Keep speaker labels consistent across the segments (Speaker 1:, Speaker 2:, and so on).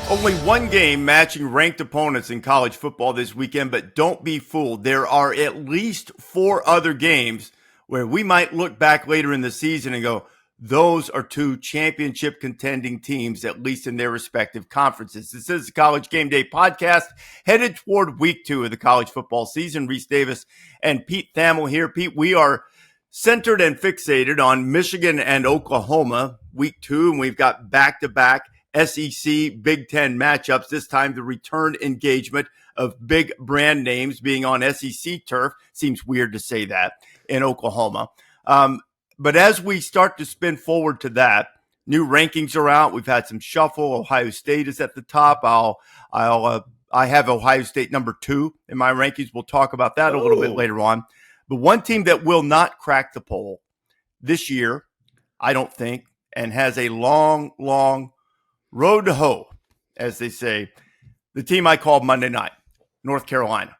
Speaker 1: Only one game matching ranked opponents in college football this weekend, but don't be fooled. There are at least 4 other games where we might look back later in the season and go, those are 2 championship contending teams, at least in their respective conferences. This is the College GameDay podcast, headed toward week 2 of the college football season. Rece Davis and Pete Thamel here. Pete, we are centered and fixated on Michigan and Oklahoma week 2, and we've got back-to-back SEC Big Ten matchups, this time the return engagement of big brand names being on SEC turf. Seems weird to say that in Oklahoma. But as we start to spin forward to that, new rankings are out. We've had some shuffle. Ohio State is at the top. I have Ohio State number 2 in my rankings. We'll talk about that a little bit later on. But one team that will not crack the poll this year, I don't think, and has a long road to hoe, as they say, the team I called Monday night, North Carolina.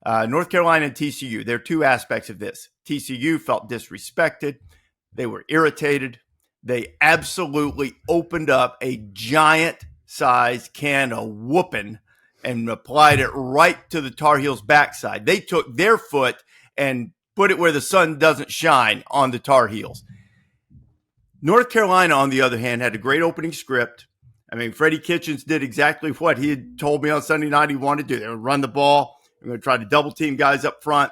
Speaker 1: North Carolina and TCU, there are 2 aspects of this. TCU felt disrespected. They were irritated. They absolutely opened up a giant-sized can of whooping and applied it right to the Tar Heels' backside. They took their foot and put it where the sun doesn't shine on the Tar Heels. North Carolina, on the other hand, had a great opening script. I mean, Freddie Kitchens did exactly what he had told me on Sunday night he wanted to do. They would run the ball. They're going to try to double team guys up front,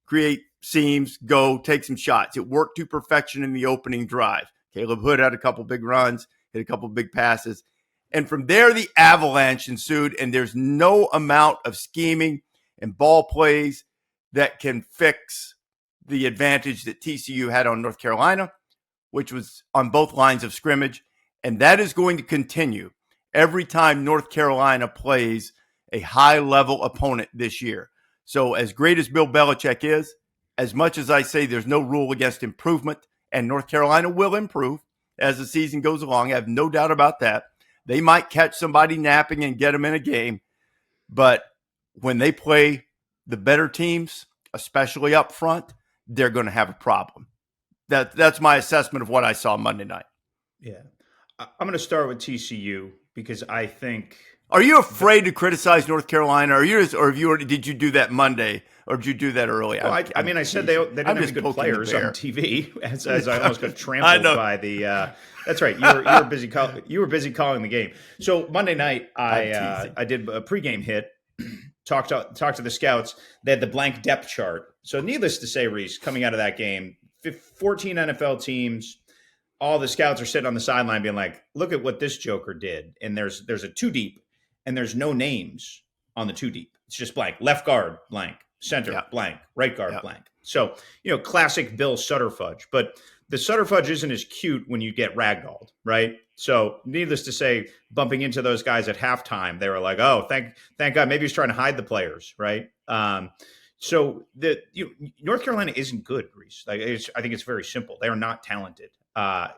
Speaker 1: create seams, go, take some shots. It worked to perfection in the opening drive. Caleb Hood had a couple big runs, hit a couple big passes. And from there, the avalanche ensued, and there's no amount of scheming and ball plays that can fix the advantage that TCU had on North Carolina, which was on both lines of scrimmage. And that is going to continue every time North Carolina plays a high-level opponent this year. So as great as Bill Belichick is, as much as I say there's no rule against improvement, and North Carolina will improve as the season goes along, I have no doubt about that. They might catch somebody napping and get them in a game. But when they play the better teams, especially up front, they're going to have a problem. That's my assessment of what I saw Monday night.
Speaker 2: Yeah. I'm going to start with TCU because I think.
Speaker 1: Are you afraid to criticize North Carolina? Did you do that Monday, or did you do that early?
Speaker 2: Well, I said they didn't have any good players on TV, as I almost got trampled by the. That's right. You were busy calling the game. So Monday night, I did a pregame hit. Talked to the scouts. They had the blank depth chart. So needless to say, Rece, coming out of that game, 14 NFL teams. All the scouts are sitting on the sideline being like, look at what this joker did. And there's a 2 deep, and there's no names on the 2 deep. It's just blank. Left guard, blank. Center, blank. Right guard, blank. So, classic Bill Sutterfudge. But the Sutterfudge isn't as cute when you get ragdolled, right? So needless to say, bumping into those guys at halftime, they were like, oh, thank God. Maybe he's trying to hide the players, right? So North Carolina isn't good, Rece. I think it's very simple. They are not talented.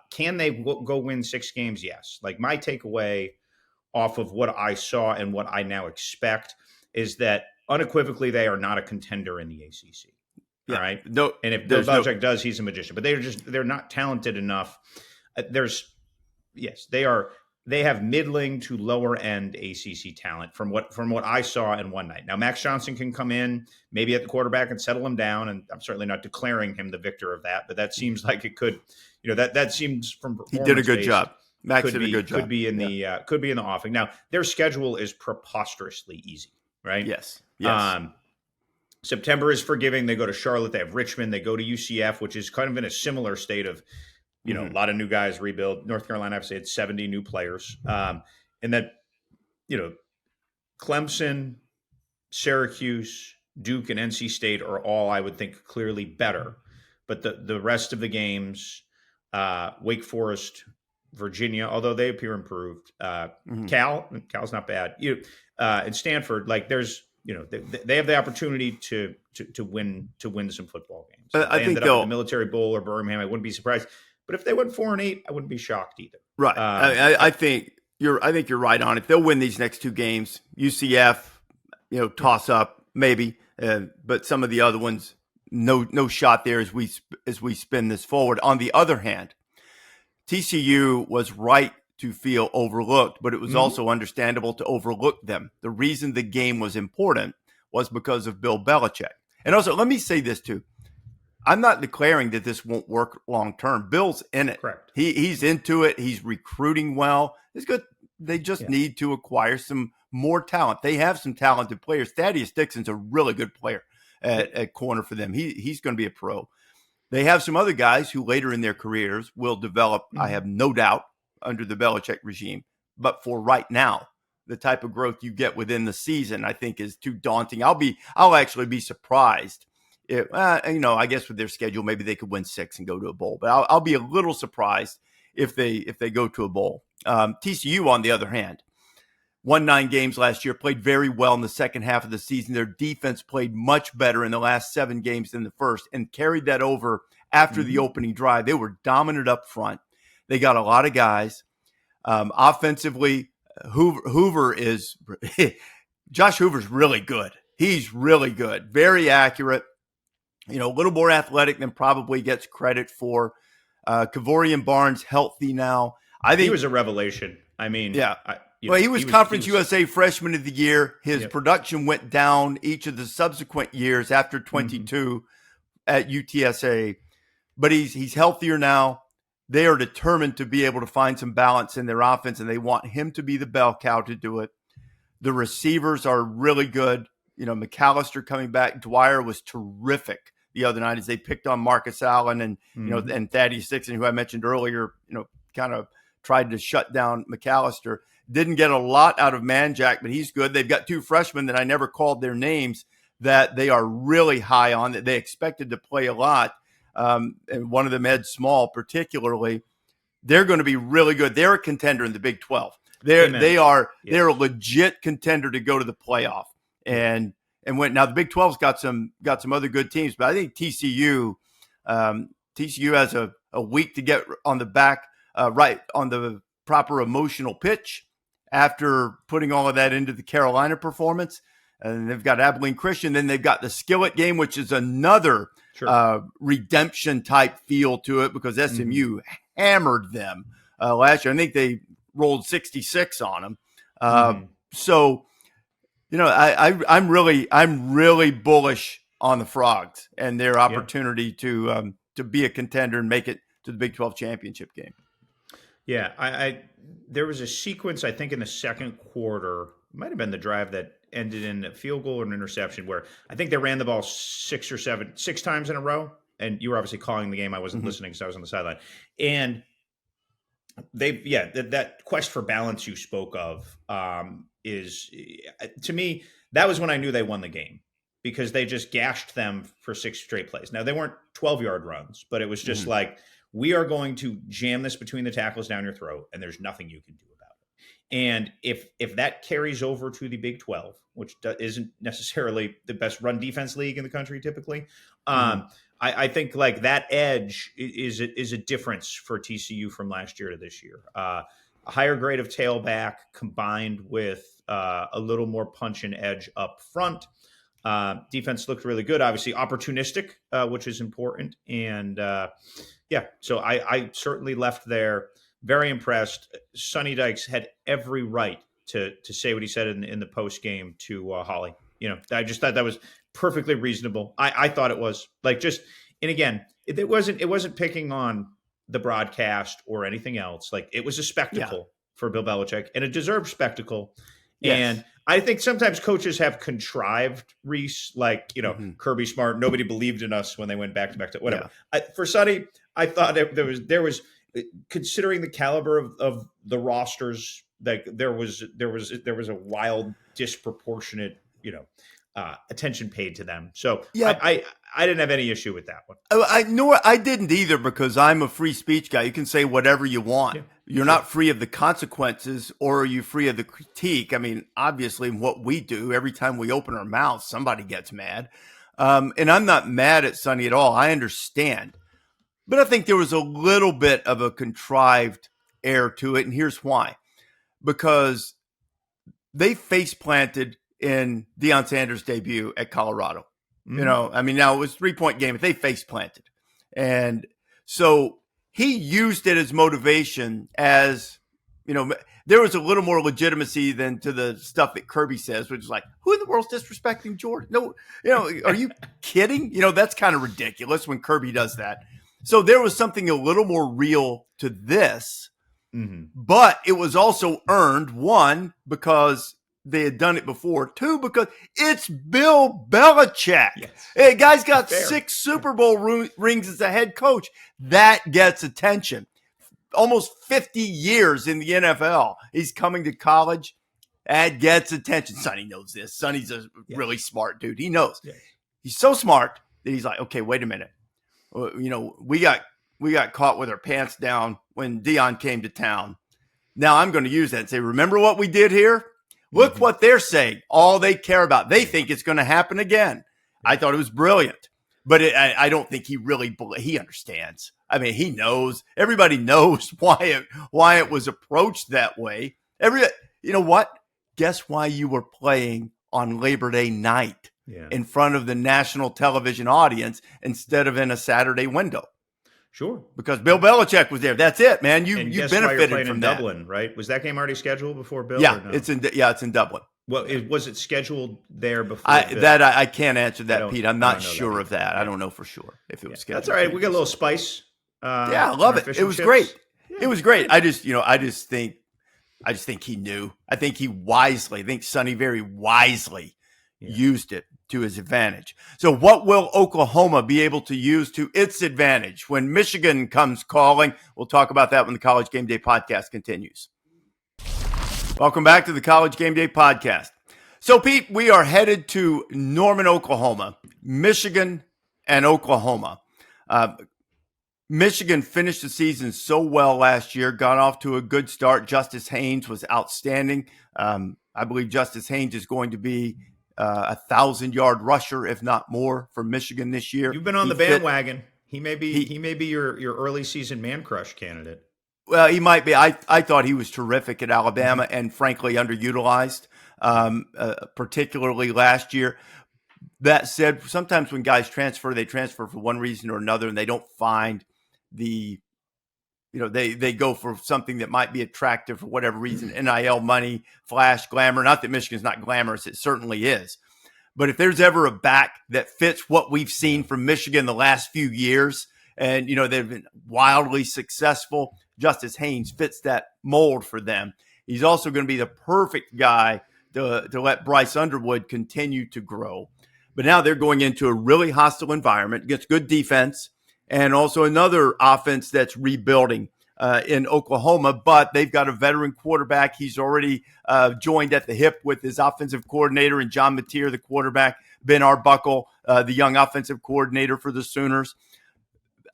Speaker 2: Can they go win 6 games? Yes. Like, my takeaway off of what I saw and what I now expect is that unequivocally they are not a contender in the ACC. Yeah. All right. No, and if Bill Belichick does, he's a magician. But they're not talented enough. They have middling to lower end ACC talent from what I saw in one night. Now, Max Johnson can come in maybe at the quarterback and settle him down, and I'm certainly not declaring him the victor of that, but that seems like it could. That seems from performance.
Speaker 1: He did a good job. Max did a good job.
Speaker 2: Could be in the offing. Now, their schedule is preposterously easy, right?
Speaker 1: Yes.
Speaker 2: September is forgiving. They go to Charlotte. They have Richmond. They go to UCF, which is kind of in a similar state of, a lot of new guys rebuild. North Carolina, obviously, had 70 new players. And that, Clemson, Syracuse, Duke, and NC State are all, I would think, clearly better. But the rest of the games, Wake Forest, Virginia, although they appear improved, Cal's not bad. And Stanford, there's, they have the opportunity to win some football games. If they ended up in the Military Bowl or Birmingham, I wouldn't be surprised. But if they went 4-8, I wouldn't be shocked either.
Speaker 1: Right. I think you're right on it. They'll win these next 2 games. UCF, toss up maybe, but some of the other ones, no shot there as we spin this forward. On the other hand, TCU was right to feel overlooked, but it was also understandable to overlook them. The reason the game was important was because of Bill Belichick. And also, let me say this too. I'm not declaring that this won't work long term. Bill's in it.
Speaker 2: Correct.
Speaker 1: He's into it. He's recruiting well. It's good. They just need to acquire some more talent. They have some talented players. Thaddeus Dixon's a really good player at corner for them. He's going to be a pro. They have some other guys who later in their careers will develop, I have no doubt, under the Belichick regime. But for right now, the type of growth you get within the season, I think, is too daunting. I'll actually be surprised. I guess with their schedule, maybe they could win 6 and go to a bowl. But I'll be a little surprised if they go to a bowl. TCU, on the other hand, won 9 games last year, played very well in the second half of the season. Their defense played much better in the last 7 games than the first and carried that over after the opening drive. They were dominant up front. They got a lot of guys. Offensively, Josh Hoover's really good. He's really good, very accurate. A little more athletic than probably gets credit for. Kavorian Barnes healthy now. I think
Speaker 2: he was a revelation. I mean,
Speaker 1: he was Conference USA Freshman of the Year. His production went down each of the subsequent years after 22 at UTSA, but he's healthier now. They are determined to be able to find some balance in their offense, and they want him to be the bell cow to do it. The receivers are really good. McAllister coming back. Dwyer was terrific the other night as they picked on Marcus Allen and and Thaddeus Dixon, who I mentioned earlier, kind of tried to shut down McAllister. Didn't get a lot out of Manjack, but he's good. They've got 2 freshmen that I never called their names that they are really high on, that they expected to play a lot. And one of them, Ed Small, particularly. They're going to be really good. They're a contender in the Big 12. They're a legit contender to go to the playoff. And now the Big 12's got some other good teams, but I think TCU has a week to get on the back right on the proper emotional pitch after putting all of that into the Carolina performance. And they've got Abilene Christian. Then they've got the Skillet game, which is another redemption type feel to it because SMU hammered them last year. I think they rolled 66 on them. So, I'm really bullish on the Frogs and their opportunity to be a contender and make it to the Big 12 championship game.
Speaker 2: Yeah, there was a sequence, I think, in the second quarter. It might have been the drive that ended in a field goal or an interception where I think they ran the ball 6 times in a row. And you were obviously calling the game. I wasn't listening because I was on the sideline. And that quest for balance you spoke of is, to me, that was when I knew they won the game because they just gashed them for 6 straight plays. Now, they weren't 12-yard runs, but it was just like, we are going to jam this between the tackles down your throat, and there's nothing you can do about it. And if that carries over to the Big 12, which isn't necessarily the best run defense league in the country typically, I think like that edge is a difference for TCU from last year to this year. A higher grade of tailback combined with a little more punch and edge up front. Defense looked really good, obviously opportunistic, which is important. And so I certainly left there very impressed. Sonny Dykes had every right to say what he said in the post game to Holly. I just thought that was perfectly reasonable. I thought it was and again, it wasn't picking on the broadcast or anything else. Like it was a spectacle for Bill Belichick and a deserved spectacle. Yes. And I think sometimes coaches have contrived Rece, Kirby Smart. Nobody believed in us when they went back to back to whatever. Yeah. For Sonny, I thought there was considering the caliber of the rosters, like there was a wild disproportionate, attention paid to them. So I didn't have any issue with that one.
Speaker 1: I didn't either because I'm a free speech guy. You can say whatever you want. Yeah, You're not free of the consequences, or are you free of the critique? I mean, obviously what we do, every time we open our mouths, somebody gets mad. And I'm not mad at Sonny at all. I understand. But I think there was a little bit of a contrived air to it. And here's why. Because they face planted in Deion Sanders' debut at Colorado. Now it was a 3-point game, but they face planted. And so he used it as motivation as, there was a little more legitimacy than to the stuff that Kirby says, which is like, who in the world's disrespecting Jordan? No, are you kidding? That's kind of ridiculous when Kirby does that. So there was something a little more real to this, but it was also earned, one, because they had done it before, two, because it's Bill Belichick. Yes. Hey, guy's got 6 Super Bowl rings as a head coach. That gets attention. Almost 50 years in the NFL. He's coming to college. That gets attention. Sonny knows this. Sonny's a really smart dude. He knows. Yes. He's so smart that he's like, okay, wait a minute. We got caught with our pants down when Dion came to town. Now I'm going to use that and say, remember what we did here? Look what they're saying. All they care about. They think it's going to happen again. I thought it was brilliant. But I don't think he really he understands. I mean, he knows. Everybody knows why it was approached that way. You know what? Guess why you were playing on Labor Day night in front of the national television audience instead of in a Saturday window?
Speaker 2: Sure.
Speaker 1: Because Bill Belichick was there. That's it, man. You benefited from that.
Speaker 2: Dublin, right? Was that game already scheduled before Bill?
Speaker 1: Yeah,
Speaker 2: or no?
Speaker 1: it's in Dublin.
Speaker 2: Well, was it scheduled there before?
Speaker 1: I can't answer that, Pete. I'm not sure of that. I don't know for sure if it was scheduled.
Speaker 2: That's all right. We got a little spice.
Speaker 1: I love it. It was great. Yeah. It was great. I just think he knew. I think Sonny very wisely used it to his advantage. So what will Oklahoma be able to use to its advantage when Michigan comes calling? We'll talk about that when the College Game Day podcast continues. Welcome back to the College Game Day podcast. So, Pete, we are headed to Norman, Oklahoma, Michigan and Oklahoma. Michigan finished the season so well last year, got off to a good start. Justice Haynes was outstanding. I believe Justice Haynes is going to be a 1,000-yard rusher, if not more, for Michigan this year.
Speaker 2: You've been on the bandwagon. He may be your early season man crush candidate.
Speaker 1: Well, he might be. I thought he was terrific at Alabama and frankly underutilized, particularly last year. That said, sometimes when guys transfer, they transfer for one reason or another, and they don't find they go for something that might be attractive for whatever reason, NIL money, flash, glamour. Not that Michigan's not glamorous. It certainly is. But if there's ever a back that fits what we've seen from Michigan the last few years, and, they've been wildly successful, Justice Haynes fits that mold for them. He's also going to be the perfect guy to let Bryce Underwood continue to grow. But now they're going into a really hostile environment, gets good defense, and also another offense that's rebuilding in Oklahoma. But they've got a veteran quarterback. He's already joined at the hip with his offensive coordinator and John Mateer, the quarterback, Ben Arbuckle, the young offensive coordinator for the Sooners.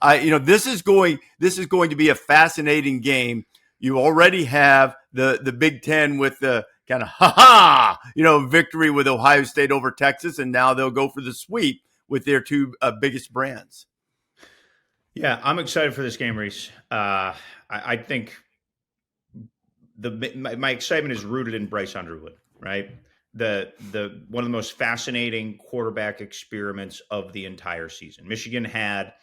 Speaker 1: This is going to be a fascinating game. You already have the Big Ten with the kind of victory with Ohio State over Texas, and now they'll go for the sweep with their two biggest brands.
Speaker 2: Yeah, I'm excited for this game, Rece. I think my excitement is rooted in Bryce Underwood, right? The one of the most fascinating quarterback experiments of the entire season. Michigan had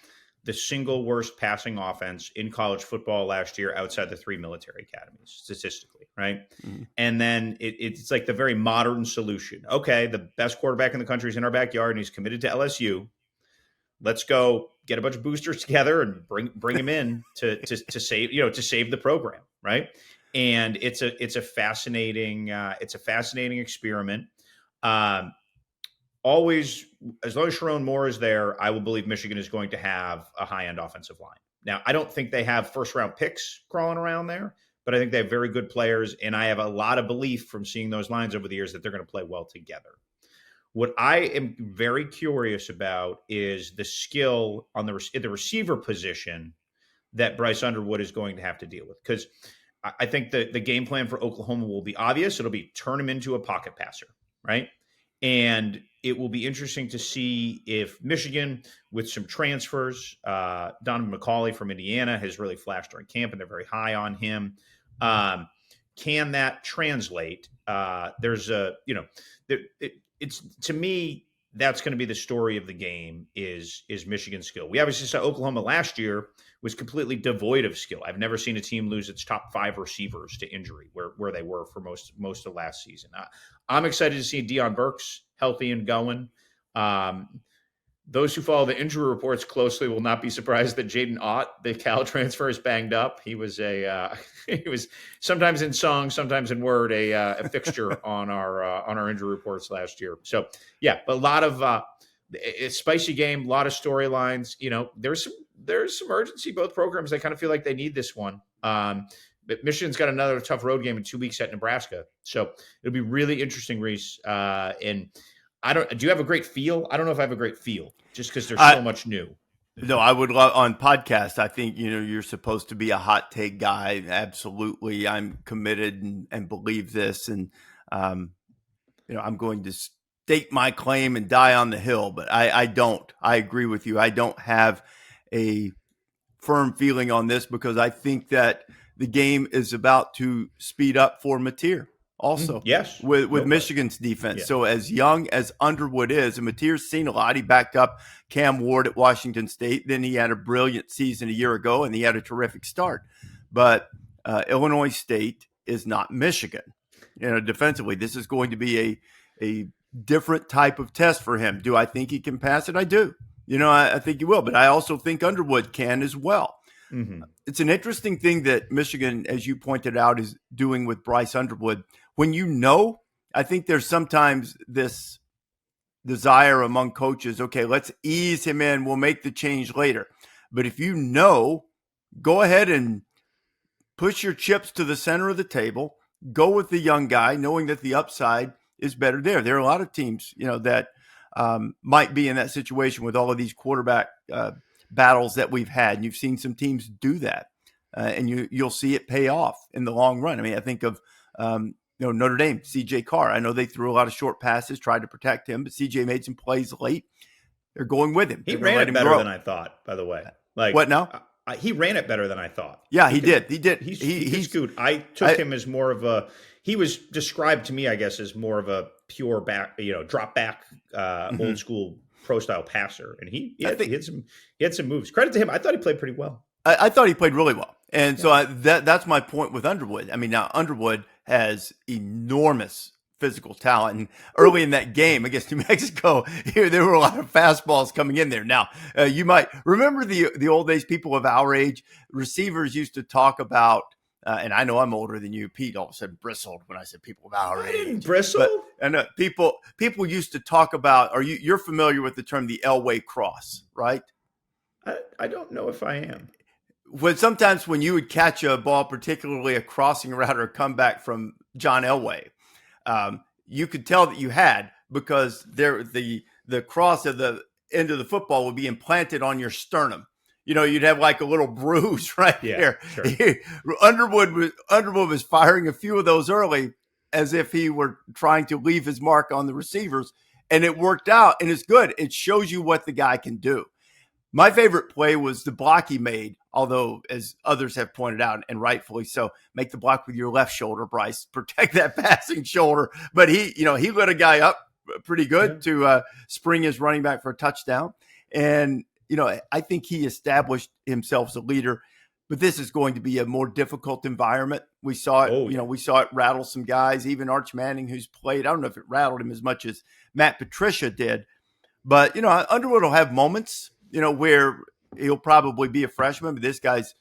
Speaker 2: the single worst passing offense in college football last year outside the 3 military academies, statistically, right? Mm-hmm. And then it's like the very modern solution. Okay, the best quarterback in the country is in our backyard, and he's committed to LSU. Let's go get a bunch of boosters together and bring him in to save the program, right? And it's a fascinating experiment. Always, as long as Sharon Moore is there, I will believe Michigan is going to have a high-end offensive line. Now, I don't think they have first-round picks crawling around there, but I think they have very good players, and I have a lot of belief from seeing those lines over the years that they're going to play well together. What I am very curious about is the skill on the receiver position that Bryce Underwood is going to have to deal with, because I think the game plan for Oklahoma will be obvious. It'll be turn him into a pocket passer, right? And it will be interesting to see if Michigan, with some transfers, Donovan McCauley from Indiana has really flashed during camp, and they're very high on him. Can that translate? It's to me, that's going to be the story of the game is Michigan's skill. We obviously saw Oklahoma last year was completely devoid of skill. I've never seen a team lose its top 5 receivers to injury where they were for most of last season. I'm excited to see Deion Burks healthy and going. Those who follow the injury reports closely will not be surprised that Jaden Ott, the Cal transfer, is banged up. He was he was sometimes in song, sometimes in word, a fixture on our injury reports last year. So yeah, but a lot of a spicy game, a lot of storylines. There's some urgency. Both programs, they kind of feel like they need this one. But Michigan's got another tough road game in 2 weeks at Nebraska, so it'll be really interesting, Rece. And do you have a great feel? I don't know if I have a great feel just because there's so much new.
Speaker 1: No, I would love on podcast. I think, you're supposed to be a hot take guy. Absolutely. I'm committed and believe this. And, I'm going to stake my claim and die on the hill, but I don't. I agree with you. I don't have a firm feeling on this because I think that the game is about to speed up for Mateer. Also,
Speaker 2: yes,
Speaker 1: with Michigan's defense.
Speaker 2: Yeah.
Speaker 1: So as young as Underwood is, and Mateer's seen a lot. He backed up Cam Ward at Washington State. Then he had a brilliant season a year ago, and he had a terrific start. But Illinois State is not Michigan. Defensively, this is going to be a different type of test for him. Do I think he can pass it? I do. I think he will. But I also think Underwood can as well. Mm-hmm. It's an interesting thing that Michigan, as you pointed out, is doing with Bryce Underwood. When I think there's sometimes this desire among coaches, okay, let's ease him in. We'll make the change later. But if go ahead and push your chips to the center of the table. Go with the young guy, knowing that the upside is better there. There are a lot of teams, that might be in that situation with all of these quarterback battles that we've had. And you've seen some teams do that. And you'll see it pay off in the long run. I mean, I think of Notre Dame, CJ Carr. I know they threw a lot of short passes, tried to protect him, but CJ made some plays late. They're going with him.
Speaker 2: He ran it better than I thought, by the way.
Speaker 1: Like what now?
Speaker 2: He ran it better than I thought.
Speaker 1: Yeah, he did.
Speaker 2: He's good. I took him as more of a. He was described to me, I guess, as more of a pure back, drop back, old school pro style passer, and he had some moves. Credit to him. I thought he played pretty well.
Speaker 1: I thought he played really well. And so that's my point with Underwood. I mean, now Underwood has enormous physical talent. And early in that game against New Mexico, there were a lot of fastballs coming in there. Now, you might remember the old days, people of our age, receivers used to talk about, and I know I'm older than you, Pete all of a sudden bristled when I said people of our age.
Speaker 2: Didn't bristle?
Speaker 1: And people used to talk about, you're familiar with the term the Elway cross, right?
Speaker 2: I don't know if I am.
Speaker 1: Sometimes when you would catch a ball, particularly a crossing route or a comeback from John Elway, you could tell that you had, because the cross of the end of the football would be implanted on your sternum. You'd have like a little bruise right there. Sure. Underwood was firing a few of those early as if he were trying to leave his mark on the receivers, and it worked out, and it's good. It shows you what the guy can do. My favorite play was the block he made, although, as others have pointed out, and rightfully so, make the block with your left shoulder, Bryce. Protect that passing shoulder. But he lit a guy up pretty good to spring his running back for a touchdown. And, I think he established himself as a leader. But this is going to be a more difficult environment. We saw it, we saw it rattle some guys, even Arch Manning, who's played. I don't know if it rattled him as much as Matt Patricia did. But, Underwood will have moments, where he'll probably be a freshman, but this guy's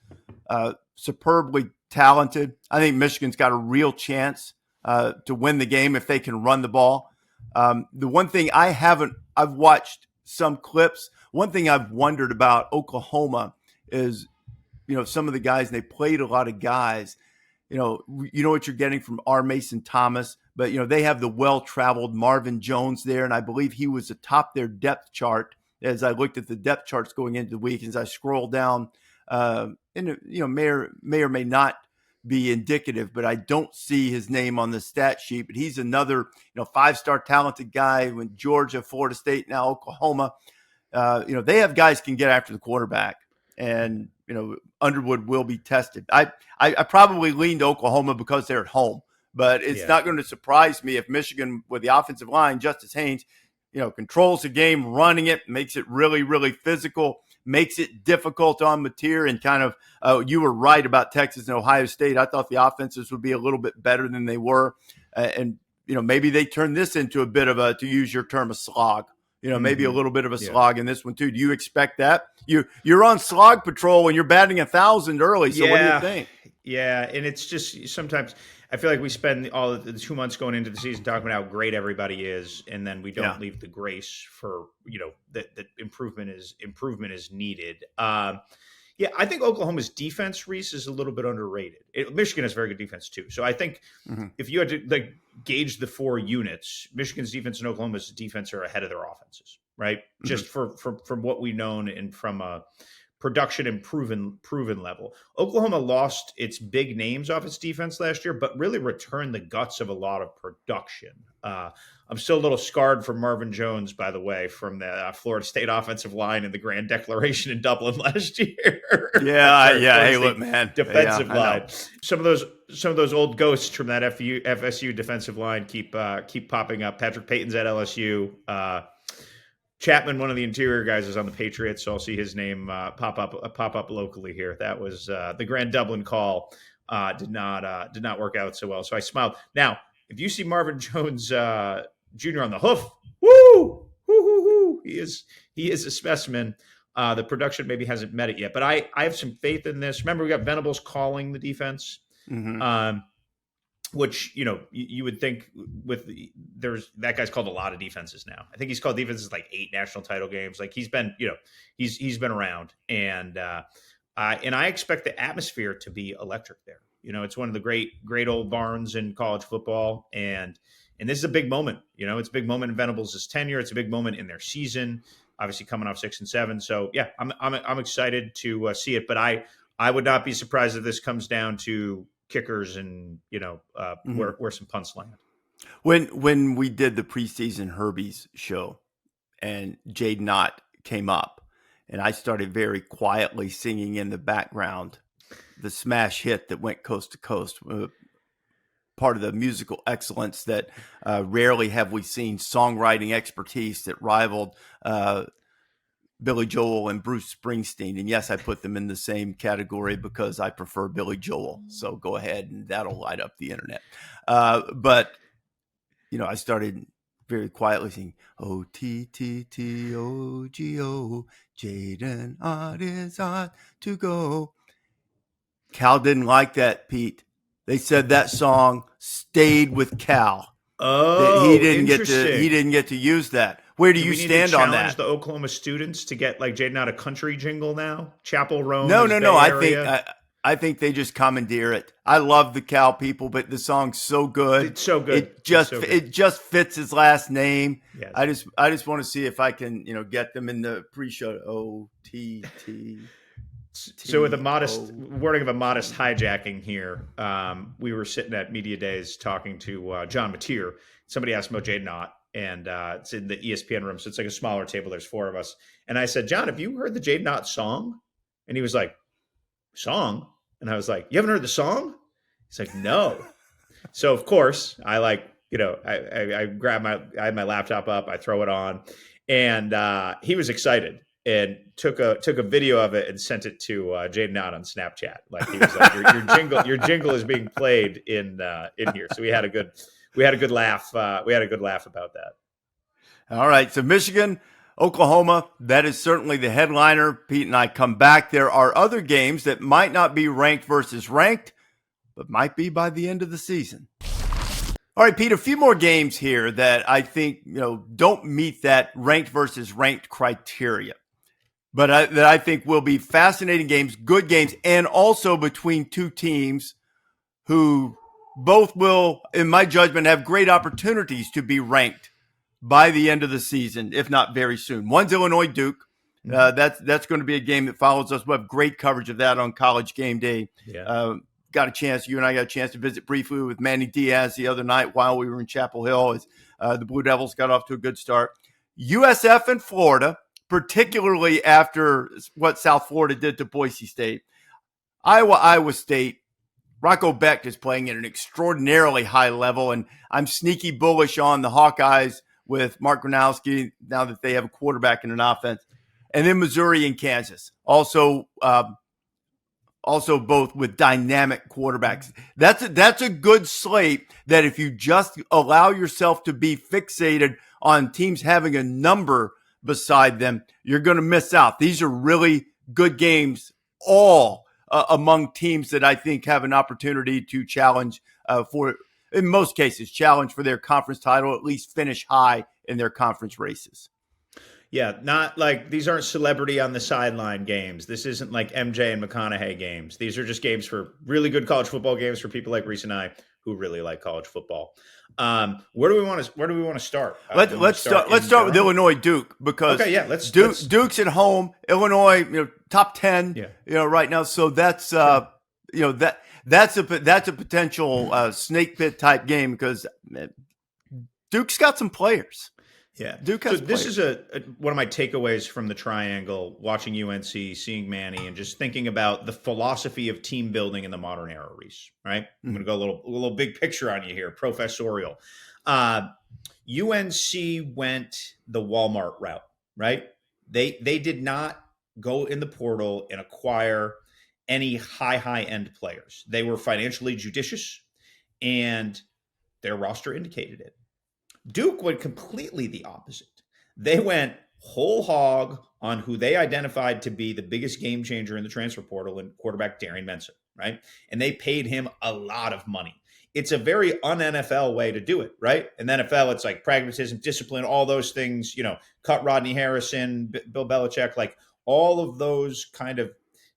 Speaker 1: superbly talented. I think Michigan's got a real chance to win the game if they can run the ball. The one thing I've watched some clips. One thing I've wondered about Oklahoma is, some of the guys, and they played a lot of guys, you know what you're getting from R. Mason Thomas, but, they have the well-traveled Marvin Jones there, and I believe he was atop their depth chart as I looked at the depth charts going into the week. As I scroll down, and may or may not be indicative, but I don't see his name on the stat sheet. But he's another, 5-star talented guy. When Georgia, Florida State, now Oklahoma, they have guys can get after the quarterback, and Underwood will be tested. I probably leaned Oklahoma because they're at home, but it's not going to surprise me if Michigan, with the offensive line, Justice Haynes, controls the game, running it, makes it really, really physical. makes it difficult on Mateer. And kind of, you were right about Texas and Ohio State. I thought the offenses would be a little bit better than they were. And maybe they turn this into a bit of to use your term, a slog. Maybe a little bit of a slog in this one too. Do you expect that? You're on slog patrol and you're batting 1,000 early. So what do you think?
Speaker 2: Yeah, and it's just sometimes I feel like we spend all the 2 months going into the season talking about how great everybody is, and then we don't leave the grace for that improvement is needed. Yeah, I think Oklahoma's defense, Rece, is a little bit underrated. Michigan has very good defense too. So I think if you had to gauge the 4 units, Michigan's defense and Oklahoma's defense are ahead of their offenses, right? Just from what we've known and from a production and proven level. Oklahoma lost its big names off its defense last year, but really returned the guts of a lot of production. I'm still a little scarred from Marvin Jones, by the way, from the Florida State offensive line in the Grand Declaration in Dublin last year.
Speaker 1: Hey, look, man,
Speaker 2: defensive line. Some of those old ghosts from that FSU defensive line keep popping up. Patrick Payton's at LSU. Chapman, one of the interior guys, is on the Patriots, so I'll see his name pop up locally here. That was the Grand Dublin call. Did not work out so well. So I smiled. Now, if you see Marvin Jones Jr. on the hoof, woo, he is a specimen. The production maybe hasn't met it yet, but I have some faith in this. Remember, we got Venables calling the defense. Which, you would think that guy's called a lot of defenses now. I think he's called defenses like 8 national title games. Like he's been, he's been around, and I expect the atmosphere to be electric there. It's one of the great old barns in college football, and this is a big moment. It's a big moment in Venables' tenure. It's a big moment in their season. Obviously, coming off 6 and 7. So yeah, I'm excited to see it. But I would not be surprised if this comes down to kickers and where some punts land.
Speaker 1: When we did the preseason Herbie's show and Jade Knott came up and I started very quietly singing in the background the smash hit that went coast to coast, part of the musical excellence that rarely have we seen songwriting expertise that rivaled Billy Joel and Bruce Springsteen. And yes, I put them in the same category because I prefer Billy Joel. So go ahead and that'll light up the internet. But, I started very quietly singing, O-T-T-T-O-G-O, Jaden Ott is hot to go. Cal didn't like that, Pete. They said that song stayed with Cal.
Speaker 2: Oh,
Speaker 1: he didn't get to use that. Where do you stand on that?
Speaker 2: The Oklahoma students to get like Jaden out a country jingle now. Chapel Roan.
Speaker 1: No. I think they just commandeer it. I love the Cal people, but the song's so good.
Speaker 2: It's so good.
Speaker 1: It just fits his last name.
Speaker 2: Yes.
Speaker 1: I just want to see if I can get them in the pre-show. O-T-T.
Speaker 2: So with a modest wording of a modest hijacking here, we were sitting at Media Days talking to John Mateer. Somebody asked him about Jaden Ott, and it's in the ESPN room, so it's like a smaller table. There's 4 of us, and I said, "John, have you heard the Jaden Ott song?" And he was like, "Song?" And I was like, "You haven't heard the song?" He's like, "No." So of course, I grab I had my laptop up, I throw it on, and he was excited. And took a video of it and sent it to Jaden Ott on Snapchat. Like he was like, your jingle is being played in here. So we had a good laugh. We had a good laugh about that.
Speaker 1: All right. So Michigan, Oklahoma, that is certainly the headliner. Pete and I come back. There are other games that might not be ranked versus ranked, but might be by the end of the season. All right, Pete, a few more games here that I think don't meet that ranked versus ranked criteria. But that I think will be fascinating games, good games, and also between 2 teams who both will, in my judgment, have great opportunities to be ranked by the end of the season, if not very soon. One's Illinois-Duke. That's going to be a game that follows us. We'll have great coverage of that on College GameDay.
Speaker 2: Yeah.
Speaker 1: You and I got a chance to visit briefly with Manny Diaz the other night while we were in Chapel Hill as the Blue Devils got off to a good start. USF and Florida, particularly after what South Florida did to Boise State. Iowa State, Rocco Becht is playing at an extraordinarily high level, and I'm sneaky bullish on the Hawkeyes with Mark Gronowski now that they have a quarterback and an offense. and then Missouri and Kansas. Also both with dynamic quarterbacks. That's a good slate that if you just allow yourself to be fixated on teams having a number beside them, you're going to miss out. These are really good games, all among teams that I think have an opportunity to challenge in most cases, challenge for their conference title, at least finish high in their conference races.
Speaker 2: Yeah, not like these aren't celebrity on the sideline games. This isn't like MJ and McConaughey games. These are just games for really good college football games for people like Rece and I who really like college football. Where do we want to start?
Speaker 1: Let's start with Illinois Duke, because Duke's at home. Illinois, top 10, right now. So that's that's a potential snake pit type game, because Duke's got some players.
Speaker 2: Yeah.
Speaker 1: Duke has
Speaker 2: this is one of my takeaways from the Triangle, watching UNC, seeing Manny, and just thinking about the philosophy of team building in the modern era, Rece, right? I'm going to go a little big picture on you here, professorial. UNC went the Walmart route, right? They did not go in the portal and acquire any high end players. They were financially judicious, and their roster indicated it. Duke went completely the opposite. They went whole hog on who they identified to be the biggest game changer in the transfer portal, in quarterback Darian Mensa, right? And they paid him a lot of money. It's a very un-NFL way to do it, right? In the NFL, it's like pragmatism, discipline, all those things, cut Rodney Harrison, Bill Belichick, like all of those kind of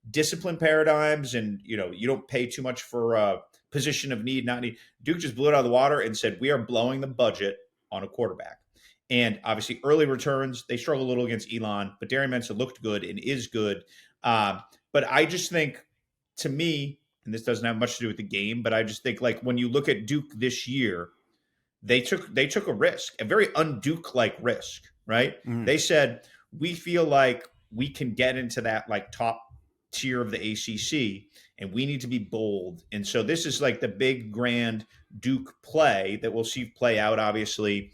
Speaker 2: discipline paradigms. And, you don't pay too much for position of need, not need. Duke just blew it out of the water and said, we are blowing the budget on a quarterback. And obviously early returns, they struggle a little against Elon, but Darian Mensa looked good and is good. But I just think, to me, and this doesn't have much to do with the game, but I just think, like, when you look at Duke this year, they took a risk, a very un-Duke-like risk, right? Mm. They said, we feel like we can get into that like top tier of the ACC, and we need to be bold. And so this is like the big grand Duke play that we'll see play out, obviously,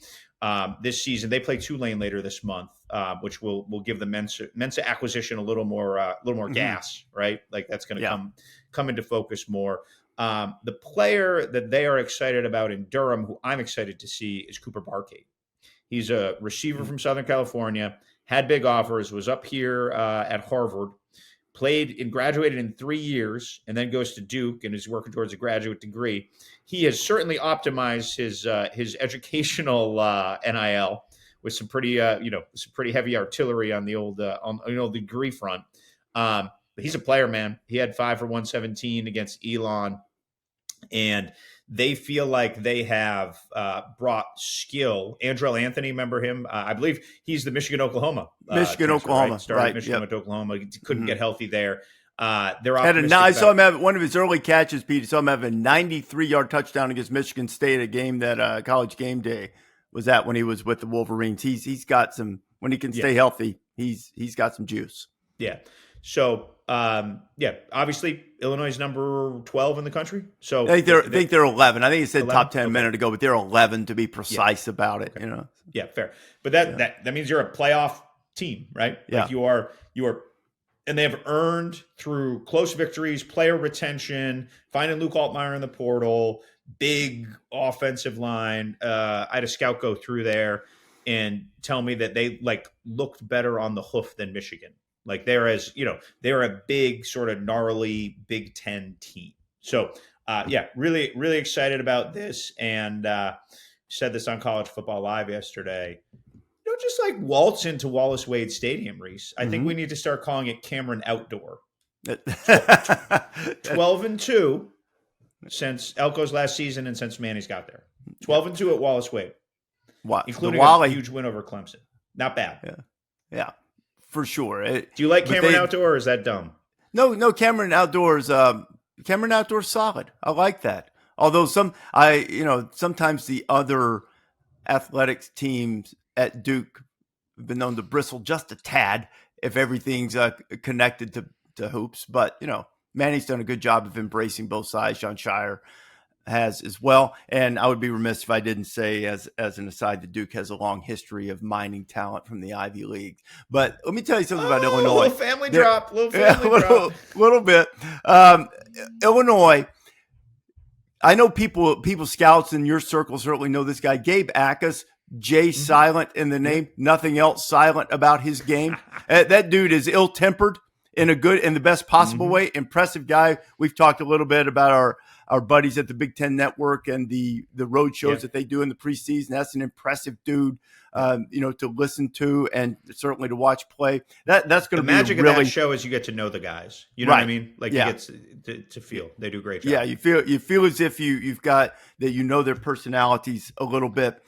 Speaker 2: this season. They play Tulane later this month, which will give the Mensa acquisition a little more gas, right? Like that's going to come into focus more. The player that they are excited about in Durham, who I'm excited to see, is Cooper Barkade. He's a receiver from Southern California, had big offers, was up here at Harvard, played and graduated in 3 years, and then goes to Duke and is working towards a graduate degree. He has certainly optimized his educational NIL with some pretty heavy artillery on the old degree front. But he's a player, man. He had 5 for 117 against Elon, and they feel like they have brought skill. Andrell Anthony, remember him? I believe he's the Michigan-Oklahoma.
Speaker 1: Michigan-Oklahoma.
Speaker 2: Right? Started Michigan, went to Oklahoma. Couldn't get healthy there.
Speaker 1: I saw him have one of his early catches, Pete. I saw him have a 93-yard touchdown against Michigan State, a game that College GameDay was at when he was with the Wolverines. He's got some, when he can stay healthy, he's got some juice.
Speaker 2: Yeah. So, obviously Illinois is number 12 in the country. So
Speaker 1: I think they're 11. I think it said 11? Top 10 a minute ago, but they're 11 to be precise about it. Okay.
Speaker 2: Yeah, fair. But that means you're a playoff team, right?
Speaker 1: Yeah.
Speaker 2: Like you are, and they have earned through close victories, player retention, finding Luke Altmaier in the portal, big offensive line. I had a scout go through there and tell me that they looked better on the hoof than Michigan. Like they're a big sort of gnarly Big Ten team. So really, really excited about this. And said this on College Football Live yesterday. Just like waltz into Wallace Wade Stadium, Rece. I think we need to start calling it Cameron Outdoor. 12-2 since Elko's last season and since Manny's got there. 12-2 at Wallace Wade, including a huge win over Clemson. Not bad.
Speaker 1: Yeah, for sure.
Speaker 2: Do you like Cameron Outdoor, or is that dumb?
Speaker 1: No. Cameron Outdoors. Cameron Outdoors solid. I like that. Although sometimes the other athletics teams at Duke have been known to bristle just a tad if everything's connected to hoops. But, Manny's done a good job of embracing both sides. John Shire has as well. And I would be remiss if I didn't say, as an aside, that Duke has a long history of mining talent from the Ivy League. But let me tell you something about Illinois.
Speaker 2: Little family drop.
Speaker 1: Little bit. Illinois. I know people scouts in your circle certainly know this guy, Gabe Ackas. J silent in the name, nothing else silent about his game. That dude is ill-tempered in the best possible way. Impressive guy. We've talked a little bit about our buddies at the Big Ten Network and the road shows that they do in the preseason. That's an impressive dude, to listen to and certainly to watch play. That's going to be
Speaker 2: the magic
Speaker 1: really,
Speaker 2: of that show is you get to know the guys. You know what I mean? Like you get to feel they do a great job.
Speaker 1: Yeah, you feel as if you've got that. Their personalities a little bit.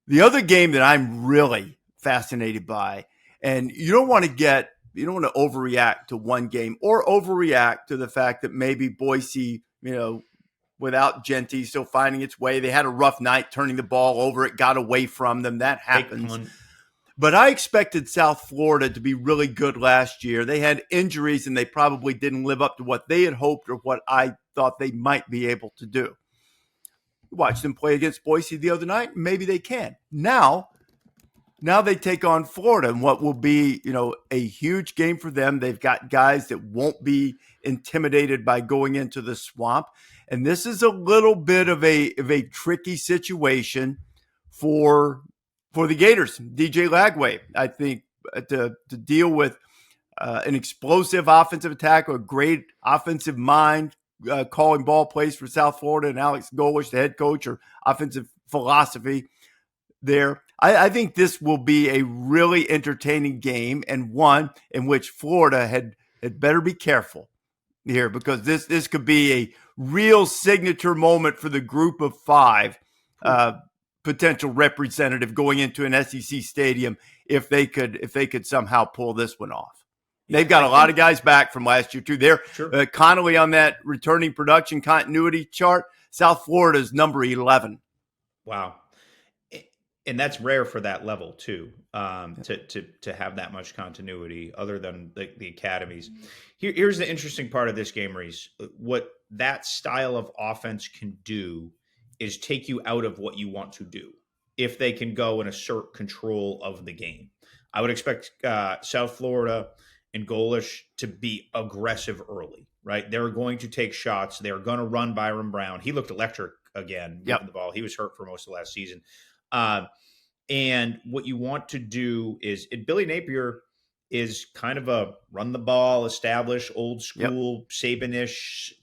Speaker 1: The other game that I'm really fascinated by, and you don't want to overreact to one game or overreact to the fact that maybe Boise, without Genty still finding its way. They had a rough night turning the ball over. It got away from them. That happens. But I expected South Florida to be really good last year. They had injuries and they probably didn't live up to what they had hoped or what I thought they might be able to do. Watched them play against Boise the other night. Maybe they can. Now they take on Florida in what will be, a huge game for them. They've got guys that won't be intimidated by going into the swamp. And this is a little bit of a tricky situation for the Gators. DJ Lagway, I think, to deal with an explosive offensive attack or a great offensive mind, calling ball plays for South Florida, and Alex Golish, the head coach, or offensive philosophy there. I think this will be a really entertaining game, and one in which Florida had better be careful here, because this could be a real signature moment for the group of five potential representative going into an SEC stadium if they could somehow pull this one off. They've got a lot of guys back from last year, too. They're Connolly on that returning production continuity chart. South Florida is number 11.
Speaker 2: Wow. And that's rare for that level, too, to have that much continuity other than the academies. Here's the interesting part of this game, Rece. What that style of offense can do is take you out of what you want to do if they can go and assert control of the game. I would expect South Florida and Golish to be aggressive early, right? They're going to take shots. They're going to run Byron Brown. He looked electric again moving the ball. He was hurt for most of last season. And what you want to do is, Billy Napier is kind of a run the ball, establish, old school, Saban-ish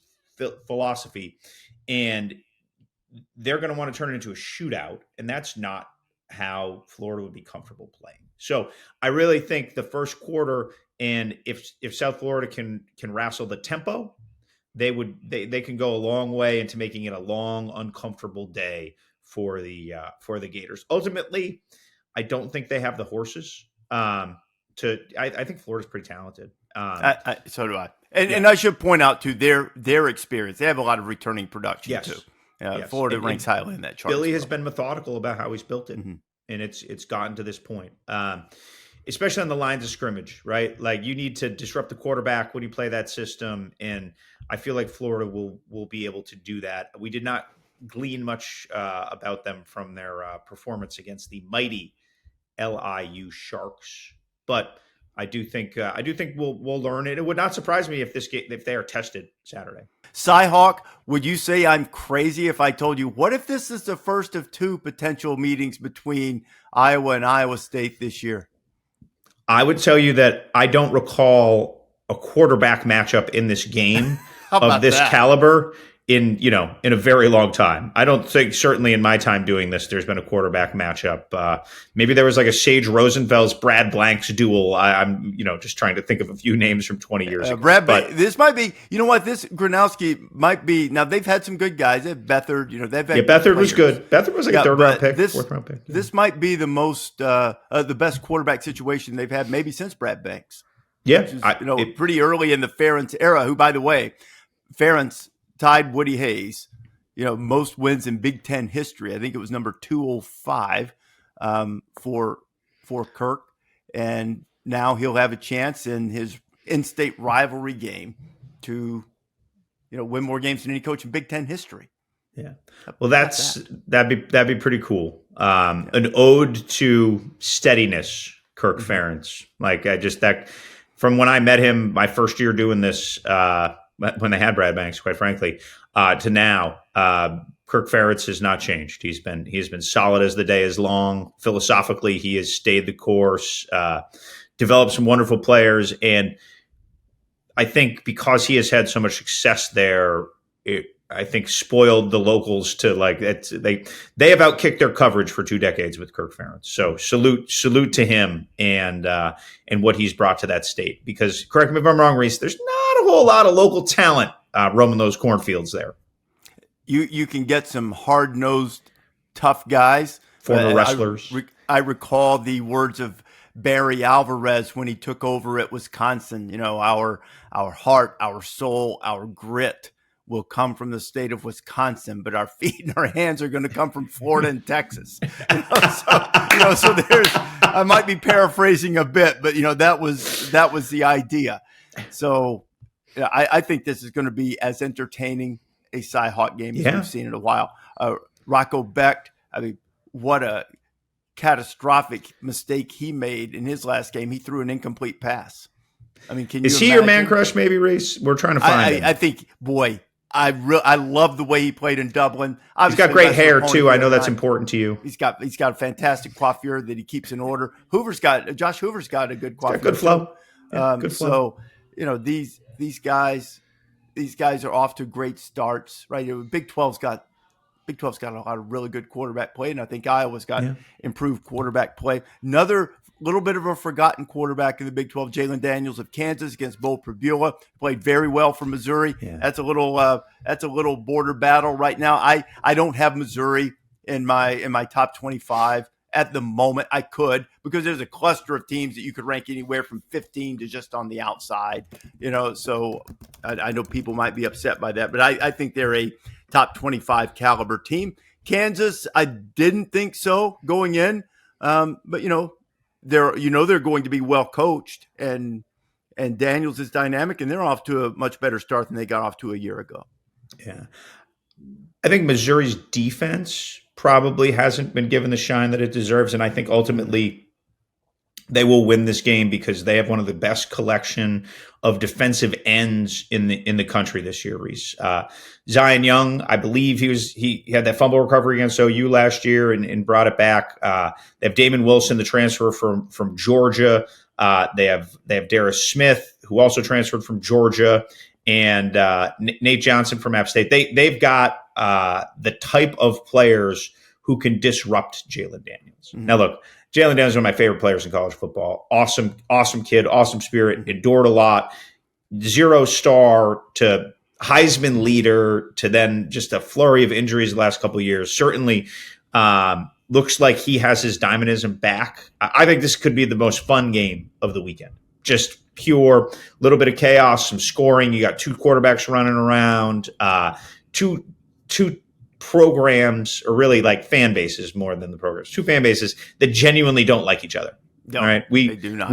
Speaker 2: philosophy. And they're going to want to turn it into a shootout. And that's not how Florida would be comfortable playing. So I really think the first quarter, and if South Florida can wrestle the tempo, they can go a long way into making it a long, uncomfortable day for the Gators. Ultimately, I don't think they have the horses. I think Florida's pretty talented.
Speaker 1: So do I. And I should point out too their experience. They have a lot of returning production too. Florida ranks highly in that chart.
Speaker 2: Billy has been methodical about how he's built it, and it's gotten to this point. Especially on the lines of scrimmage, right? Like you need to disrupt the quarterback when you play that system, and I feel like Florida will be able to do that. We did not glean much about them from their performance against the mighty LIU Sharks, but I do think we'll learn it. It would not surprise me if they are tested Saturday.
Speaker 1: Cyhawk, would you say I'm crazy if I told you, what if this is the first of two potential meetings between Iowa and Iowa State this year?
Speaker 2: I would tell you that I don't recall a quarterback matchup in this game of this caliber in a very long time. I don't think, certainly in my time doing this, there's been a quarterback matchup. Maybe there was like a Sage Rosenfels, Brad Blanks duel. I'm just trying to think of a few names from 20 years ago.
Speaker 1: This might be, this Gronowski might be, now they've had some good guys. They have Beathard, they've had
Speaker 2: Beathard was good. Beathard was like a third-round pick, fourth-round pick.
Speaker 1: This might be the most, the best quarterback situation they've had maybe since Brad Banks.
Speaker 2: Yeah.
Speaker 1: Is, pretty early in the Ferentz era, who, by the way, Ferentz tied Woody Hayes, most wins in Big Ten history. I think it was number 205 for Kirk. And now he'll have a chance in his in-state rivalry game to, win more games than any coach in Big Ten history.
Speaker 2: Yeah. Well, that'd be pretty cool. An ode to steadiness, Kirk Ferentz. Like that from when I met him my first year doing this, when they had Brad Banks, quite frankly, to now, Kirk Ferentz has not changed. He's been solid as the day is long. Philosophically, he has stayed the course, developed some wonderful players, and I think because he has had so much success there, I think spoiled the locals to they have outkicked their coverage for 2 decades with Kirk Ferentz. So salute to him and what he's brought to that state. Because correct me if I'm wrong, Rece, there's not a whole lot of local talent roaming those cornfields there.
Speaker 1: You can get some hard-nosed, tough guys,
Speaker 2: former wrestlers.
Speaker 1: I recall the words of Barry Alvarez when he took over at Wisconsin. Our heart, our soul, our grit will come from the state of Wisconsin, but our feet and our hands are going to come from Florida and Texas. So there's, I might be paraphrasing a bit, but that was the idea. So I think this is going to be as entertaining a Cy-Hawk game as we've seen in a while. Rocco Becht, I mean, what a catastrophic mistake he made in his last game. He threw an incomplete pass. I mean,
Speaker 2: is he your man crush? Maybe, Rece. We're trying to find him.
Speaker 1: I think, boy, I love the way he played in Dublin.
Speaker 2: He's got great hair too. I know that's important to you.
Speaker 1: He's got a fantastic coiffure that he keeps in order. Josh Hoover's got a good coiffure.
Speaker 2: Good flow. Good flow.
Speaker 1: So these guys are off to great starts. Right, Big 12's got a lot of really good quarterback play, and I think Iowa's got improved quarterback play. Another little bit of a forgotten quarterback in the Big 12, Jalen Daniels of Kansas against Bo Pribula, played very well for Missouri. Yeah. That's a little border battle right now. I don't have Missouri in my top 25 at the moment. I could, because there's a cluster of teams that you could rank anywhere from 15 to just on the outside. So I know people might be upset by that, but I think they're a top 25 caliber team. Kansas, I didn't think so going in, but they're going to be well coached, and Daniels is dynamic, and they're off to a much better start than they got off to a year ago.
Speaker 2: Yeah, I think Missouri's defense probably hasn't been given the shine that it deserves, and I think ultimately they will win this game because they have one of the best collection of defensive ends in the country this year, Rece. Zion Young, I believe he had that fumble recovery against OU last year and brought it back. They have Damon Wilson, the transfer from Georgia. They have Darius Smith, who also transferred from Georgia, and Nate Johnson from App State. They've got the type of players who can disrupt Jalen Daniels. Mm-hmm. Now, look, Jalen Daniels is one of my favorite players in college football. Awesome kid, awesome spirit, endured a lot. 0-star to Heisman leader to then just a flurry of injuries the last couple of years. Certainly looks like he has his dynamism back. I think this could be the most fun game of the weekend. Just pure, little bit of chaos, some scoring. You got 2 quarterbacks running around, two programs, or really like fan bases more than the programs. 2 fan bases that genuinely don't like each other.
Speaker 1: No,
Speaker 2: all right,
Speaker 1: they do not.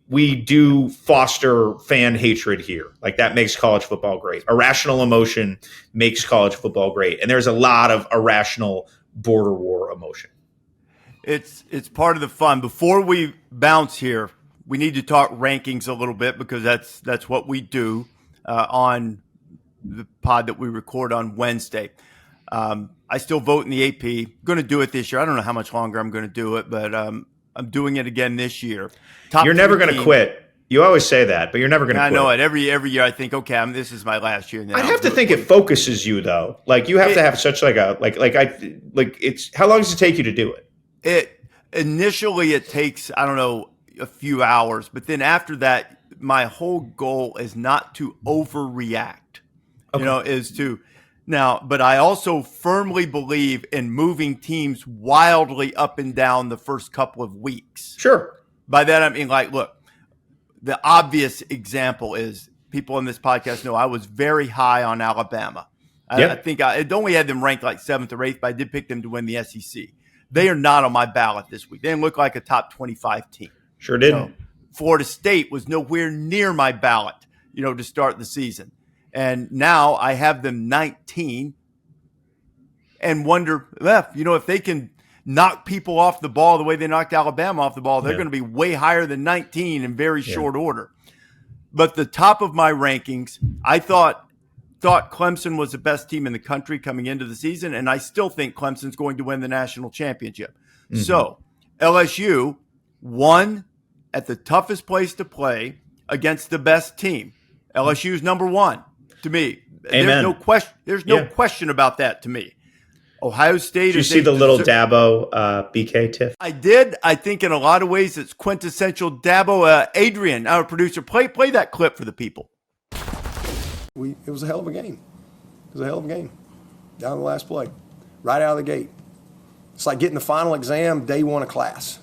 Speaker 2: We do foster fan hatred here. Like, that makes college football great. Irrational emotion makes college football great, and there's a lot of irrational border war emotion.
Speaker 1: It's part of the fun. Before we bounce here, we need to talk rankings a little bit, because that's what we do on the pod that we record on Wednesday. I still vote in the AP. Going to do it this year. I don't know how much longer I'm going to do it, but I'm doing it again this year.
Speaker 2: You're never going to quit. You always say that, but you're never going to quit.
Speaker 1: I know it. Every year I think, okay, this is my last year.
Speaker 2: I'd have to think it focuses you, though. Like, you have to have such it's. How long does it take you to do it?
Speaker 1: Initially it takes, I don't know, a few hours, but then after that, my whole goal is not to overreact. Okay. But I also firmly believe in moving teams wildly up and down the first couple of weeks.
Speaker 2: Sure.
Speaker 1: By that, I mean, look, the obvious example is, people on this podcast know I was very high on Alabama. I think I only had them ranked like 7th or 8th, but I did pick them to win the SEC. They are not on my ballot this week. They didn't look like a top 25 team.
Speaker 2: Sure didn't.
Speaker 1: Florida State was nowhere near my ballot, to start the season. And now I have them 19. and wonder, if they can knock people off the ball the way they knocked Alabama off the ball, they're going to be way higher than 19 in very short order. But the top of my rankings, I thought Clemson was the best team in the country coming into the season, and I still think Clemson's going to win the national championship. Mm-hmm. So LSU won at the toughest place to play against the best team. LSU's number one to me.
Speaker 2: Amen.
Speaker 1: There's no question about that to me. Ohio State.
Speaker 2: Did you see the little Dabo BK tiff?
Speaker 1: I did. I think in a lot of ways it's quintessential Dabo. Adrian, our producer, play that clip for the people.
Speaker 3: It was a hell of a game. Down to the last play, right out of the gate. It's like getting the final exam day one of class.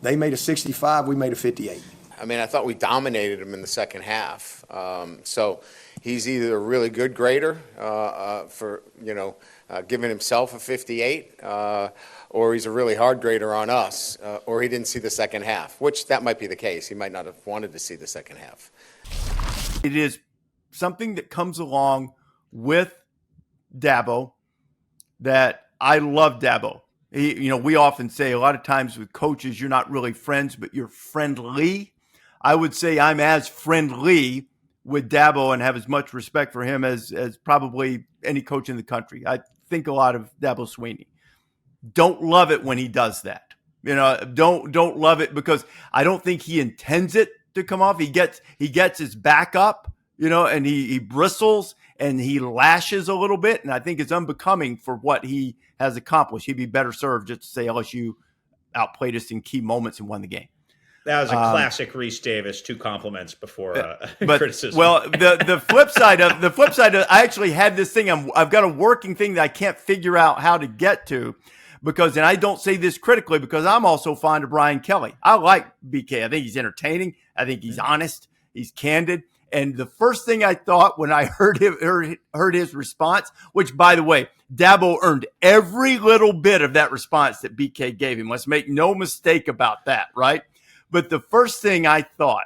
Speaker 3: They made a 65, we made a 58.
Speaker 4: I mean, I thought we dominated him in the second half. So he's either a really good grader for giving himself a 58, or he's a really hard grader on us, or he didn't see the second half, which that might be the case. He might not have wanted to see the second half.
Speaker 1: It is something that comes along with Dabo that I love Dabo. We often say a lot of times with coaches, you're not really friends, but you're friendly. I would say I'm as friendly with Dabo and have as much respect for him as probably any coach in the country. I think a lot of Dabo Swinney. Don't love it when he does that. Don't love it because I don't think he intends it to come off. He gets his back up, and he bristles and he lashes a little bit, and I think it's unbecoming for what he has accomplished. He'd be better served just to say LSU outplayed us in key moments and won the game.
Speaker 2: That was a classic Rece Davis. 2 compliments before criticism.
Speaker 1: Well, the flip side of I actually had this thing. I've got a working thing that I can't figure out how to get to, and I don't say this critically because I'm also fond of Brian Kelly. I like BK. I think he's entertaining. I think he's honest. He's candid. And the first thing I thought when I heard his response, which by the way, Dabo earned every little bit of that response that BK gave him. Let's make no mistake about that, right? But the first thing I thought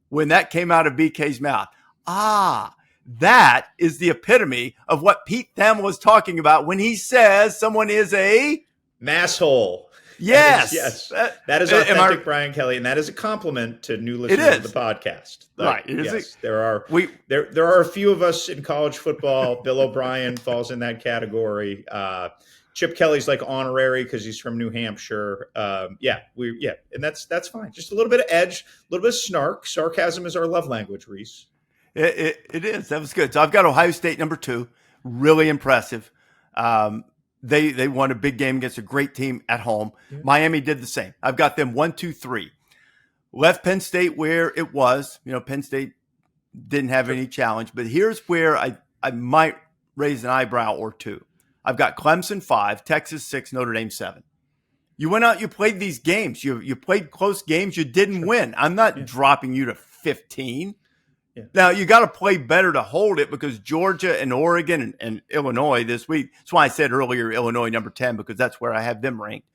Speaker 1: when that came out of BK's mouth, that is the epitome of what Pete Thamel was talking about when he says someone is a
Speaker 2: masshole.
Speaker 1: Yes.
Speaker 2: That is authentic Brian Kelly, and that is a compliment to new listeners of the podcast.
Speaker 1: Right.
Speaker 2: There are a few of us in college football. Bill O'Brien falls in that category. Chip Kelly's like honorary because he's from New Hampshire. And that's fine. Just a little bit of edge, a little bit of snark. Sarcasm is our love language, Rece.
Speaker 1: It is. That was good. So I've got Ohio State number 2. Really impressive. They won a big game against a great team at home. Yeah. Miami did the same. I've got them 1, 2, 3. Left Penn State where it was. Penn State didn't have any challenge. But here's where I might raise an eyebrow or two. I've got Clemson 5, Texas 6, Notre Dame 7. You went out, you played these games. You played close games. You didn't win. I'm not dropping you to 15. Yeah. Now, you got to play better to hold it because Georgia and Oregon and Illinois this week. That's why I said earlier Illinois number 10 because that's where I have them ranked.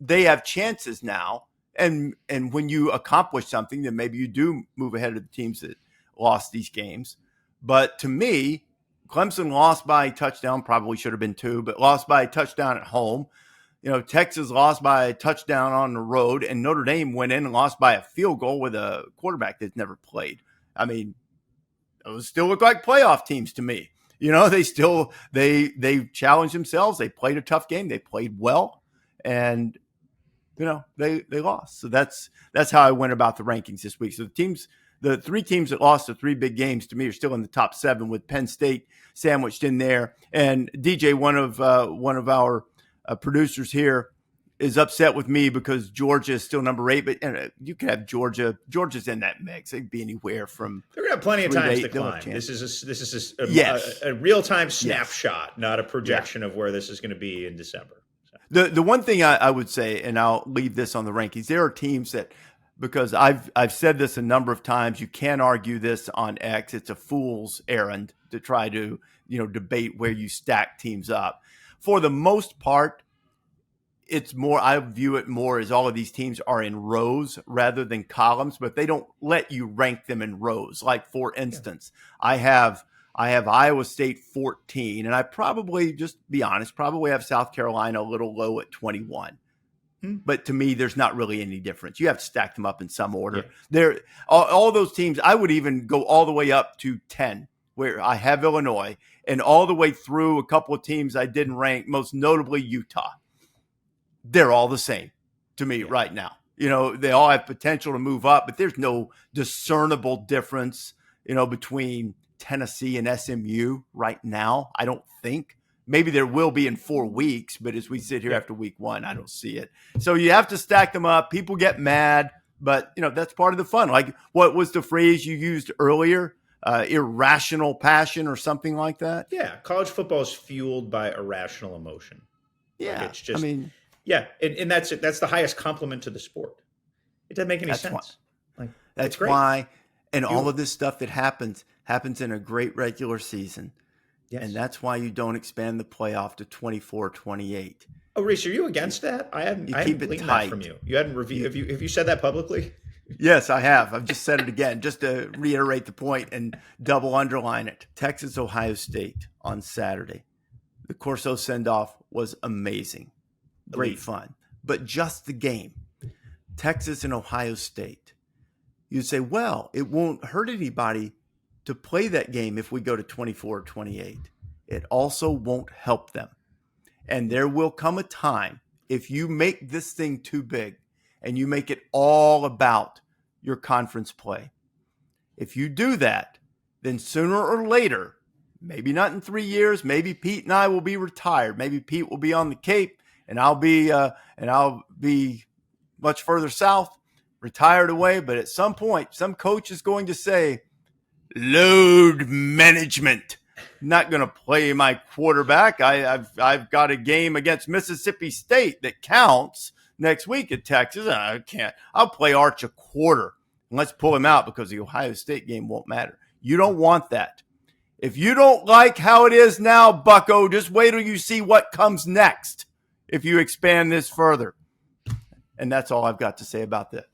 Speaker 1: They have chances now. And when you accomplish something, then maybe you do move ahead of the teams that lost these games. But to me, Clemson lost by a touchdown, probably should have been 2, but lost by a touchdown at home. Texas lost by a touchdown on the road, and Notre Dame went in and lost by a field goal with a quarterback that's never played. I mean, those still look like playoff teams to me. They challenged themselves. They played a tough game. They played well, and they lost. So that's how I went about the rankings this week. So the 3 teams that lost the 3 big games to me are still in the top 7 with Penn State sandwiched in there. And DJ, one of our producers here, is upset with me because Georgia is still number 8. But you can have Georgia. Georgia's in that mix. They'd be anywhere from.
Speaker 2: They're going to have plenty of times to climb. This is a real time snapshot, not a projection of where this is going to be in December.
Speaker 1: So. The one thing I would say, and I'll leave this on the rankings, there are teams that. Because I've said this a number of times, you can't argue this on X. It's a fool's errand to try to, debate where you stack teams up. For the most part, it's more, I view it more as all of these teams are in rows rather than columns, but they don't let you rank them in rows. Like, for instance, I have I have Iowa State 14, and I probably, just be honest, probably have South Carolina a little low at 21. But to me, there's not really any difference. You have to stack them up in some order. Yeah. All those teams, I would even go all the way up to 10, where I have Illinois, and all the way through a couple of teams I didn't rank, most notably Utah. They're all the same to me right now. They all have potential to move up, but there's no discernible difference, between Tennessee and SMU right now. I don't think. Maybe there will be in 4 weeks, but as we sit here after week 1, I don't see it. So you have to stack them up. People get mad, but that's part of the fun. Like, what was the phrase you used earlier? Irrational passion or something like that?
Speaker 2: Yeah, college football is fueled by irrational emotion.
Speaker 1: Yeah,
Speaker 2: it's just and that's it. That's the highest compliment to the sport. It doesn't make any sense.
Speaker 1: That's why, and all of this stuff that happens in a great regular season. Yes. And that's why you don't expand the playoff to 24-28.
Speaker 2: Oh, Rece, are you against that? I haven't gleaned that from you. You hadn't reviewed. Have you said that publicly?
Speaker 1: Yes, I have. I've just said it again, just to reiterate the point and double underline it. Texas, Ohio State on Saturday. The Corso send-off was amazing. Great fun. But just the game. Texas and Ohio State. You'd say, well, it won't hurt anybody to play that game if we go to 24-28. It also won't help them. And there will come a time, if you make this thing too big and you make it all about your conference play, if you do that, then sooner or later, maybe not in 3 years, maybe Pete and I will be retired. Maybe Pete will be on the Cape and I'll be much further south, retired away. But at some point, some coach is going to say, load management. Not going to play my quarterback. I've got a game against Mississippi State that counts next week at Texas. I can't. I'll play Arch a quarter. And let's pull him out because the Ohio State game won't matter. You don't want that. If you don't like how it is now, bucko, just wait till you see what comes next if you expand this further. And that's all I've got to say about that.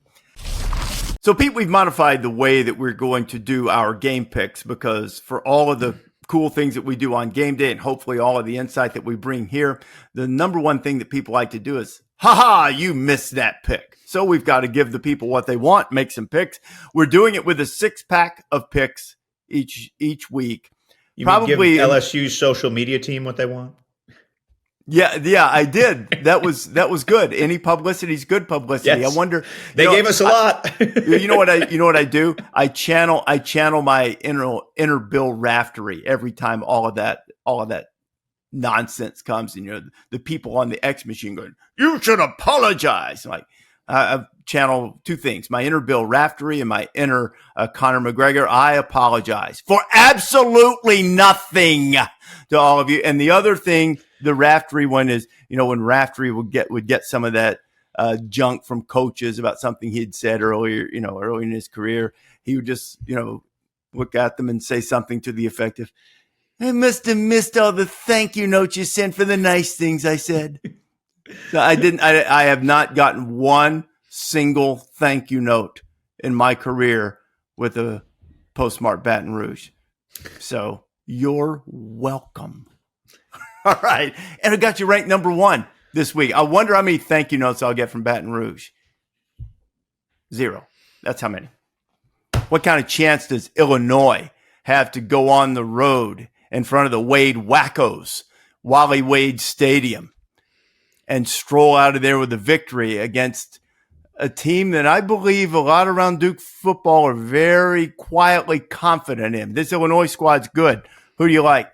Speaker 1: So, Pete, we've modified the way that we're going to do our game picks because for all of the cool things that we do on game day and hopefully all of the insight that we bring here, the number one thing that people like to do is, you missed that pick. So we've got to give the people what they want, make some picks. We're doing it with a 6-pack of picks each week.
Speaker 2: You probably give LSU's social media team what they want?
Speaker 1: Yeah, I did. That was good. Any publicity is good publicity.
Speaker 2: Yes.
Speaker 1: I wonder.
Speaker 2: They gave us a lot.
Speaker 1: You know what I do? I channel my inner Bill Raftery every time all of that nonsense comes, and the people on the X machine going, "You should apologize." Like, I channel two things: my inner Bill Raftery and my inner Conor McGregor. I apologize for absolutely nothing to all of you. And the other thing, the Raftery one is, when Raftery would get some of that junk from coaches about something he'd said earlier in his career, he would just, look at them and say something to the effect of, "I must have missed all the thank you notes you sent for the nice things I said." So I have not gotten one single thank you note in my career with a postmark Baton Rouge. So you're welcome. All right. And I got you ranked number 1 this week. I wonder how many thank you notes I'll get from Baton Rouge. 0. That's how many. What kind of chance does Illinois have to go on the road in front of the Wade Wackos, Wally Wade Stadium, and stroll out of there with a victory against a team that I believe a lot around Duke football are very quietly confident in? This Illinois squad's good. Who do you like?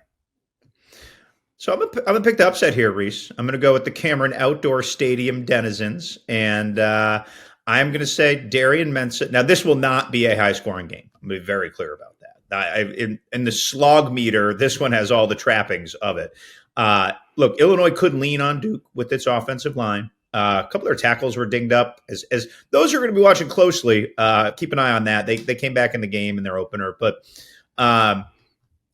Speaker 2: So I'm gonna pick the upset here, Rece. I'm gonna go with the Cameron Outdoor Stadium denizens, and I'm gonna say Darian Mensah. Now, this will not be a high-scoring game. I'm gonna be very clear about that. In the slog meter, this one has all the trappings of it. Look, Illinois could lean on Duke with its offensive line. A couple of their tackles were dinged up. As those who are going to be watching closely, keep an eye on that. They came back in the game in their opener, but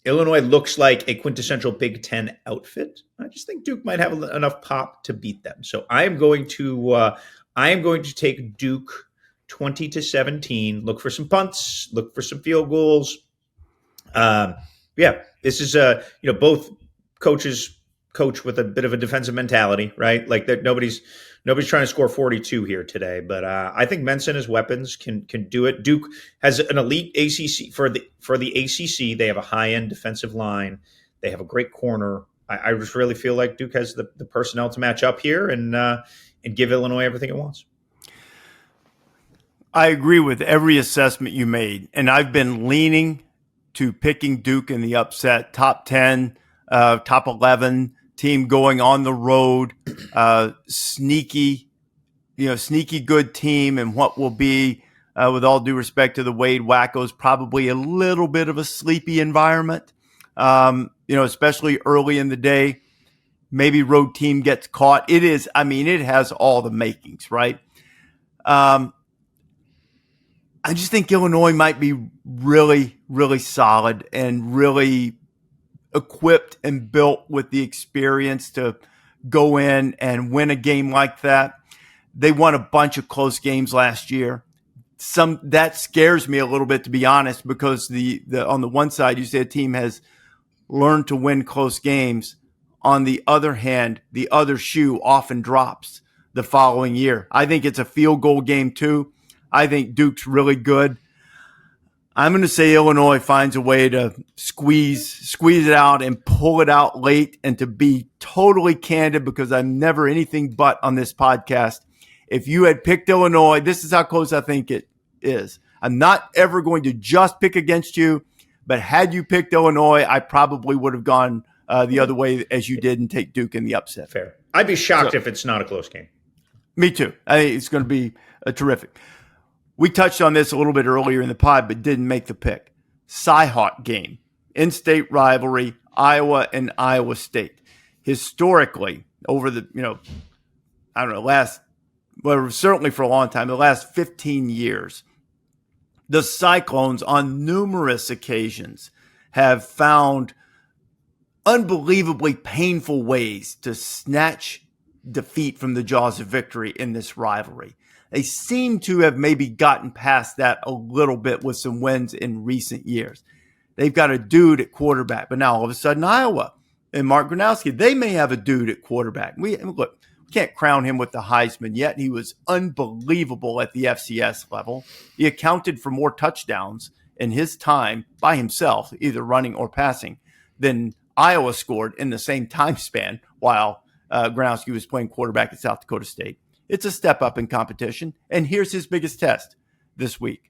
Speaker 2: Illinois looks like a quintessential Big Ten outfit. I just think Duke might have enough pop to beat them. So I am going to take Duke 20-17. Look for some punts. Look for some field goals. Yeah, this is both coaches coach with a bit of a defensive mentality, right? Like that nobody's trying to score 42 here today, but I think Mensa has weapons, can do it. Duke has an elite ACC for the ACC. They have a high-end defensive line. They have a great corner. I just really feel like Duke has the personnel to match up here and give Illinois everything it wants.
Speaker 1: I agree with every assessment you made, and I've been leaning to picking Duke in the upset, top 10, top 11 team going on the road, sneaky good team, and what will be, with all due respect to the Wade Wackos, probably a little bit of a sleepy environment, especially early in the day. Maybe road team gets caught. It has all the makings, right? I just think Illinois might be really, really solid and really equipped and built with the experience to go in and win a game like that. They won a bunch of close games last year. That scares me a little bit, to be honest, because the on the one side, you say a team has learned to win close games. On the other hand, the other shoe often drops the following year. I think it's a field goal game too. I think Duke's really good. I'm going to say Illinois finds a way to squeeze it out and pull it out late. And to be totally candid, because I'm never anything but on this podcast, if you had picked Illinois, this is how close I think it is. I'm not ever going to just pick against you, but had you picked Illinois, I probably would have gone the other way as you did and take Duke in the upset.
Speaker 2: Fair. I'd be shocked if it's not a close game.
Speaker 1: Me too. I think it's going to be terrific. We touched on this a little bit earlier in the pod, but didn't make the pick. Cy-Hawk game, in-state rivalry, Iowa and Iowa State. Historically, over the, certainly for a long time, the last 15 years, the Cyclones on numerous occasions have found unbelievably painful ways to snatch defeat from the jaws of victory in this rivalry. They seem to have maybe gotten past that a little bit with some wins in recent years. They've got a dude at quarterback, but now all of a sudden Iowa and Mark Gronowski, they may have a dude at quarterback. We can't crown him with the Heisman yet. He was unbelievable at the FCS level. He accounted for more touchdowns in his time by himself, either running or passing, than Iowa scored in the same time span while Gronowski was playing quarterback at South Dakota State. It's a step up in competition, and here's his biggest test this week.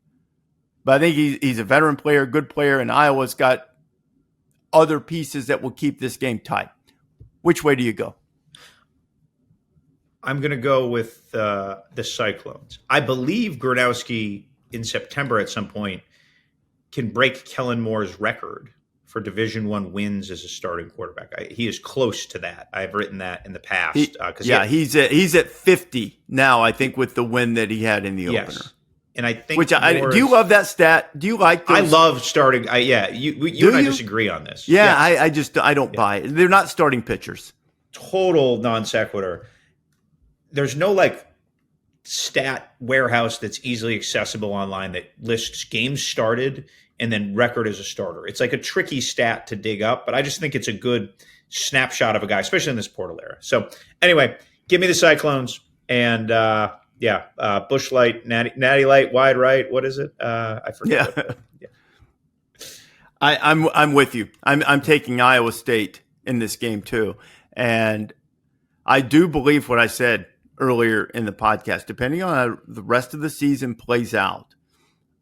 Speaker 1: But I think he's a veteran player, good player, and Iowa's got other pieces that will keep this game tight. Which way do you go?
Speaker 2: I'm going to go with the Cyclones. I believe Gronowski in September at some point can break Kellen Moore's record for Division I wins as a starting quarterback. He is close to that. I've written that in the past.
Speaker 1: He's at 50 now, I think, with the win that he had in the opener.
Speaker 2: And I think
Speaker 1: do you love that stat? Do you like those?
Speaker 2: I love starting. You and I disagree on this.
Speaker 1: Yeah, I don't buy it. They're not starting pitchers.
Speaker 2: Total non sequitur. There's no stat warehouse that's easily accessible online that lists games started and then record as a starter. It's like a tricky stat to dig up, but I just think it's a good snapshot of a guy, especially in this portal era. So anyway, give me the Cyclones and Bush Light, Natty Light, wide right. What is it? I forget.
Speaker 1: Yeah. I'm with you. I'm taking Iowa State in this game too. And I do believe what I said earlier in the podcast, depending on how the rest of the season plays out,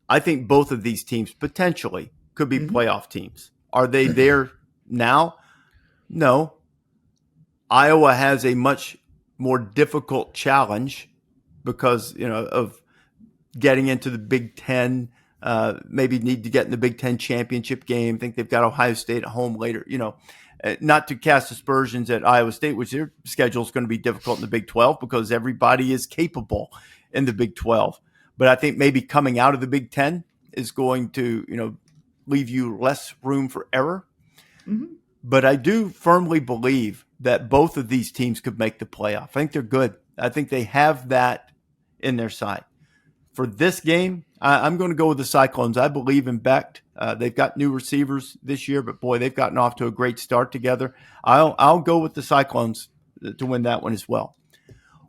Speaker 1: I think both of these teams potentially could be playoff teams. Are they there now? No. Iowa has a much more difficult challenge because, of getting into the Big Ten, maybe need to get in the Big Ten championship game. I think they've got Ohio State at home later, not to cast aspersions at Iowa State, which their schedule is going to be difficult in the Big 12 because everybody is capable in the Big 12. But I think maybe coming out of the Big Ten is going to, leave you less room for error. Mm-hmm. But I do firmly believe that both of these teams could make the playoff. I think they're good. I think they have that in their sight. for this game, I'm going to go with the Cyclones. I believe in Becht. They've got new receivers this year, but boy, they've gotten off to a great start together. I'll go with the Cyclones to win that one as well.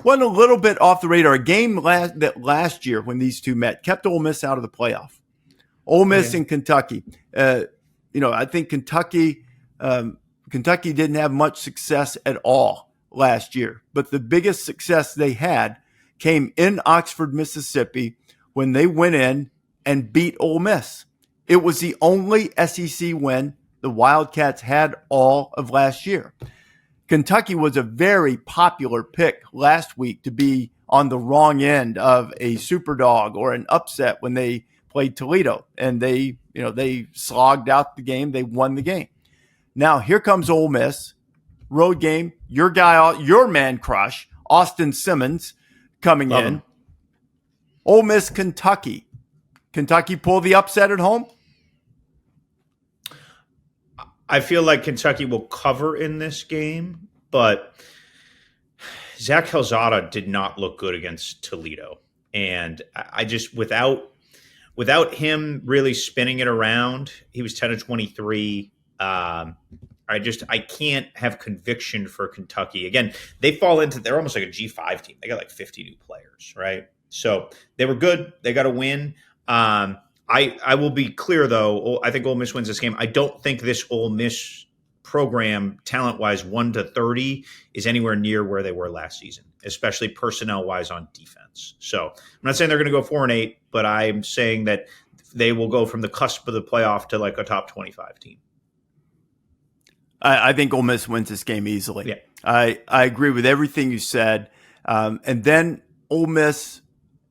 Speaker 1: One a little bit off the radar. A game last year when these two met kept Ole Miss out of the playoff. Ole Miss and Kentucky. I think Kentucky didn't have much success at all last year, but the biggest success they had came in Oxford, Mississippi, when they went in and beat Ole Miss. It was the only SEC win the Wildcats had all of last year. Kentucky was a very popular pick last week to be on the wrong end of a superdog or an upset when they played Toledo, and they slogged out the game. They won the game. Now here comes Ole Miss, road game. Your guy, your man crush, Austin Simmons, coming
Speaker 2: Love
Speaker 1: in.
Speaker 2: him.
Speaker 1: Ole Miss, Kentucky. Kentucky pull the upset at home?
Speaker 2: I feel like Kentucky will cover in this game, but Zach Calzada did not look good against Toledo. And I just, without him really spinning it around, he was 10 of 23. I can't have conviction for Kentucky. Again, they're almost like a G5 team. They got like 50 new players, right? So they were good. They got a win. I will be clear, though. I think Ole Miss wins this game. I don't think this Ole Miss program, talent-wise, 1 to 30, is anywhere near where they were last season, especially personnel-wise on defense. So I'm not saying they're going to go 4-8, but I'm saying that they will go from the cusp of the playoff to like a top 25 team.
Speaker 1: I think Ole Miss wins this game easily.
Speaker 2: Yeah.
Speaker 1: I agree with everything you said. And then Ole Miss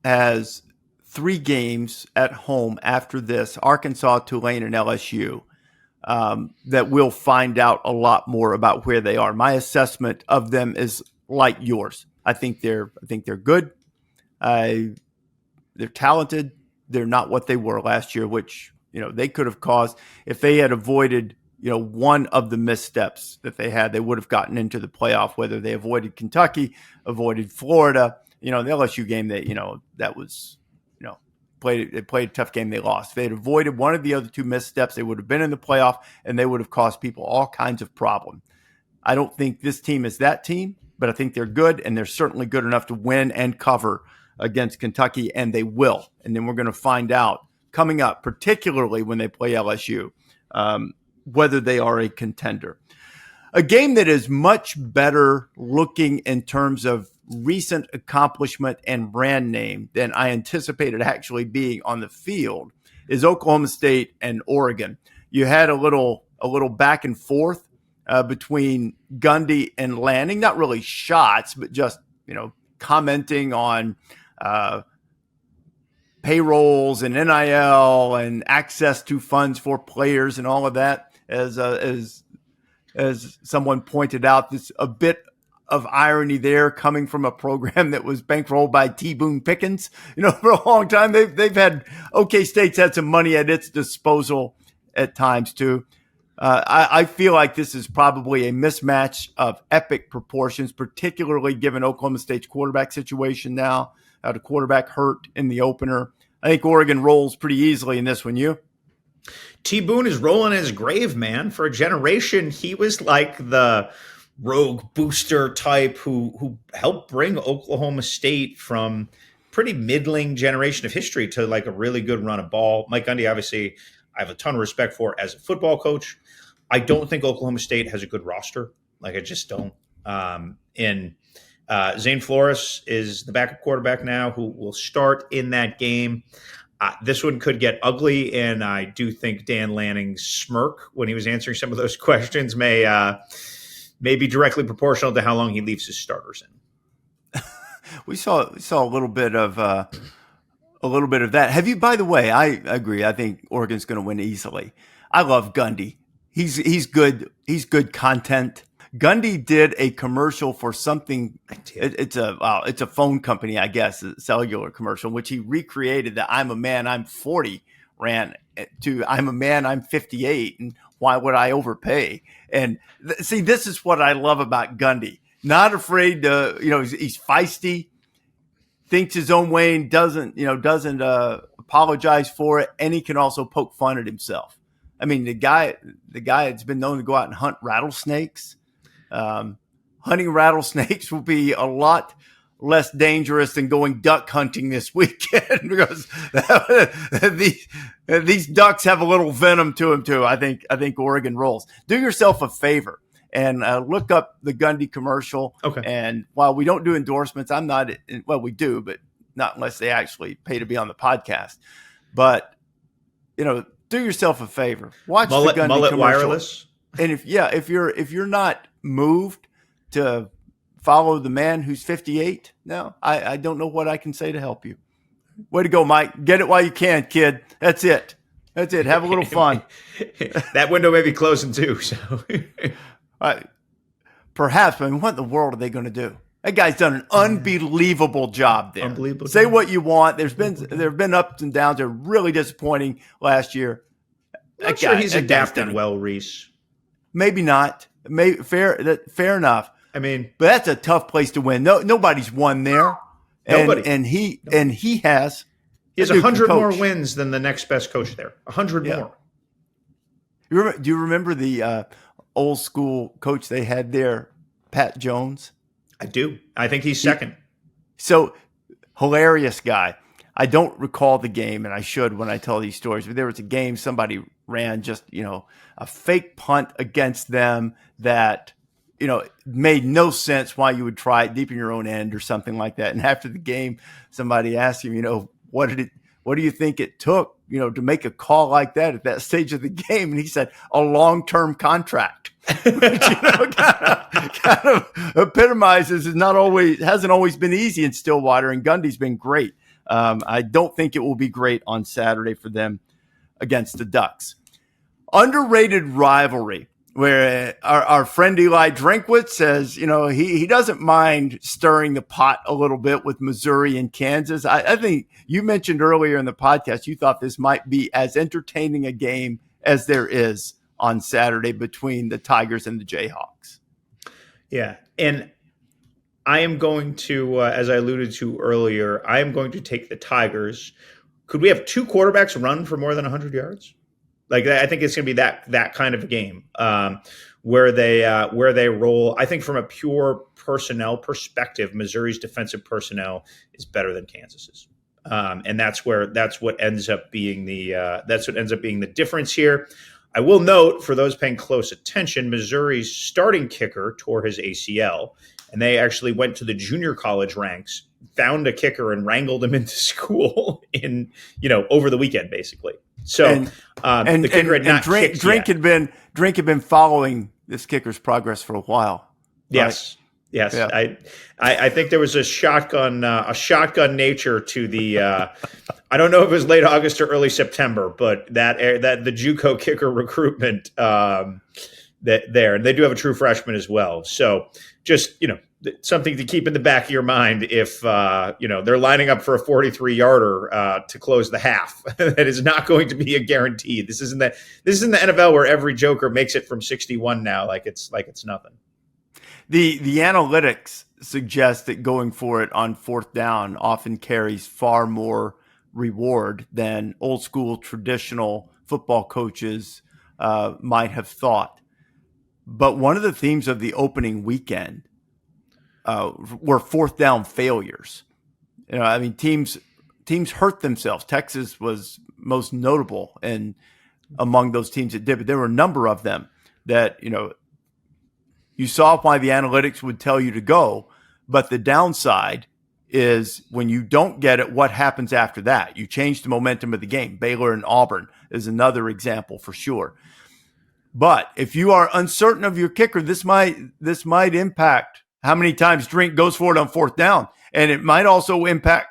Speaker 1: has 3 games at home after this, Arkansas, Tulane, and LSU, that we'll find out a lot more about where they are. My assessment of them is like yours. I think they're good. They're talented. They're not what they were last year, which, they could have caused if they had avoided, one of the missteps that they had, they would have gotten into the playoff, whether they avoided Kentucky, avoided Florida, the LSU game that was, they played a tough game. They lost. If they had avoided one of the other 2 missteps, they would have been in the playoff, and they would have caused people all kinds of problem. I don't think this team is that team, but I think they're good, and they're certainly good enough to win and cover against Kentucky, and they will. And then we're going to find out coming up, particularly when they play LSU, whether they are a contender. A game that is much better looking in terms of recent accomplishment and brand name than I anticipated actually being on the field is Oklahoma State and Oregon. You had a little back and forth between Gundy and Lanning, not really shots, but just, commenting on payrolls and NIL and access to funds for players and all of that. As someone pointed out, there's a bit of irony there coming from a program that was bankrolled by T. Boone Pickens. For a long time, they've had OK State's had some money at its disposal at times too. I feel like this is probably a mismatch of epic proportions, particularly given Oklahoma State's quarterback situation now. The quarterback hurt in the opener. I think Oregon rolls pretty easily in this one. You?
Speaker 2: T. Boone is rolling his grave, man. For a generation, he was like the rogue booster type who helped bring Oklahoma State from pretty middling generation of history to like a really good run of ball. Mike Gundy, obviously, I have a ton of respect for as a football coach. I don't think Oklahoma State has a good roster. Like, I just don't. Zane Flores is the backup quarterback now who will start in that game. This one could get ugly, and I do think Dan Lanning's smirk when he was answering some of those questions may be directly proportional to how long he leaves his starters in.
Speaker 1: We saw a little bit of that. Have you? By the way, I agree. I think Oregon's going to win easily. I love Gundy. He's good. He's good content. Gundy did a commercial for something. It's a phone company, I guess, a cellular commercial, in which he recreated the "I'm a man, I'm 40" ran to "I'm a man, I'm 58," and why would I overpay? And see, this is what I love about Gundy. Not afraid to, he's feisty. thinks his own way and doesn't apologize for it, and he can also poke fun at himself. I mean, the guy has been known to go out and hunt rattlesnakes. Hunting rattlesnakes will be a lot less dangerous than going duck hunting this weekend because these ducks have a little venom to them too. I think Oregon rolls. Do yourself a favor and look up the Gundy commercial.
Speaker 2: Okay.
Speaker 1: And while we don't do endorsements, we do, but not unless they actually pay to be on the podcast. But do yourself a favor. Watch the Gundy commercial.
Speaker 2: Wireless.
Speaker 1: And if you're not moved to follow the man who's 58, no, I don't know what I can say to help you. Way to go, Mike. Get it while you can, kid. That's it. Have a little fun.
Speaker 2: That window may be closing too. So
Speaker 1: perhaps, but what in the world are they going to do? That guy's done an unbelievable job there.
Speaker 2: Unbelievable.
Speaker 1: Say what you want. There have been ups and downs. They're really disappointing last year.
Speaker 2: I'm sure he's adapted well, Rece.
Speaker 1: Maybe not. Fair enough.
Speaker 2: I mean,
Speaker 1: but that's a tough place to win. Nobody's won there.
Speaker 2: Nobody.
Speaker 1: And he has.
Speaker 2: He has 100 more wins than the next best coach there. 100 more.
Speaker 1: Do you remember the old school coach they had there, Pat Jones?
Speaker 2: I do. I think he's second.
Speaker 1: So hilarious guy. I don't recall the game, and I should when I tell these stories. But there was a game somebody ran just a fake punt against them that made no sense why you would try it deep in your own end or something like that. And after the game, somebody asked him, what do you think it took, to make a call like that at that stage of the game? And he said, a long-term contract, which, kind of epitomizes hasn't always been easy in Stillwater, and Gundy's been great. I don't think it will be great on Saturday for them against the Ducks. Underrated rivalry, where our friend Eli Drinkwitz says, he doesn't mind stirring the pot a little bit with Missouri and Kansas. I think you mentioned earlier in the podcast, you thought this might be as entertaining a game as there is on Saturday between the Tigers and the Jayhawks.
Speaker 2: Yeah. And I am going to, as I alluded to earlier, I am going to take the Tigers. Could we have two quarterbacks run for more than 100 yards? Like, I think it's going to be that kind of a game where they roll. I think from a pure personnel perspective, Missouri's defensive personnel is better than Kansas's, and that's what ends up being the difference here. I will note, for those paying close attention, Missouri's starting kicker tore his ACL, and they actually went to the junior college ranks, found a kicker, and wrangled him into school over the weekend, basically. So the kicker had not kicked yet.
Speaker 1: Drink had been following this kicker's progress for a while.
Speaker 2: Yes.
Speaker 1: Right?
Speaker 2: Yes.
Speaker 1: Yeah.
Speaker 2: I think there was a shotgun nature to the I don't know if it was late August or early September, but that the JUCO kicker recruitment and they do have a true freshman as well. So just something to keep in the back of your mind if they're lining up for a 43-yarder to close the half. That is not going to be a guarantee. This isn't the NFL where every joker makes it from 61 now, like it's nothing.
Speaker 1: The analytics suggest that going for it on fourth down often carries far more reward than old school traditional football coaches might have thought. But one of the themes of the opening weekend were fourth down failures. Teams hurt themselves. Texas was most notable and among those teams that did, but there were a number of them that, you saw why the analytics would tell you to go, but the downside is when you don't get it, what happens after that? You change the momentum of the game. Baylor and Auburn is another example for sure. But if you are uncertain of your kicker, this might impact how many times Drink goes for it on fourth down. And it might also impact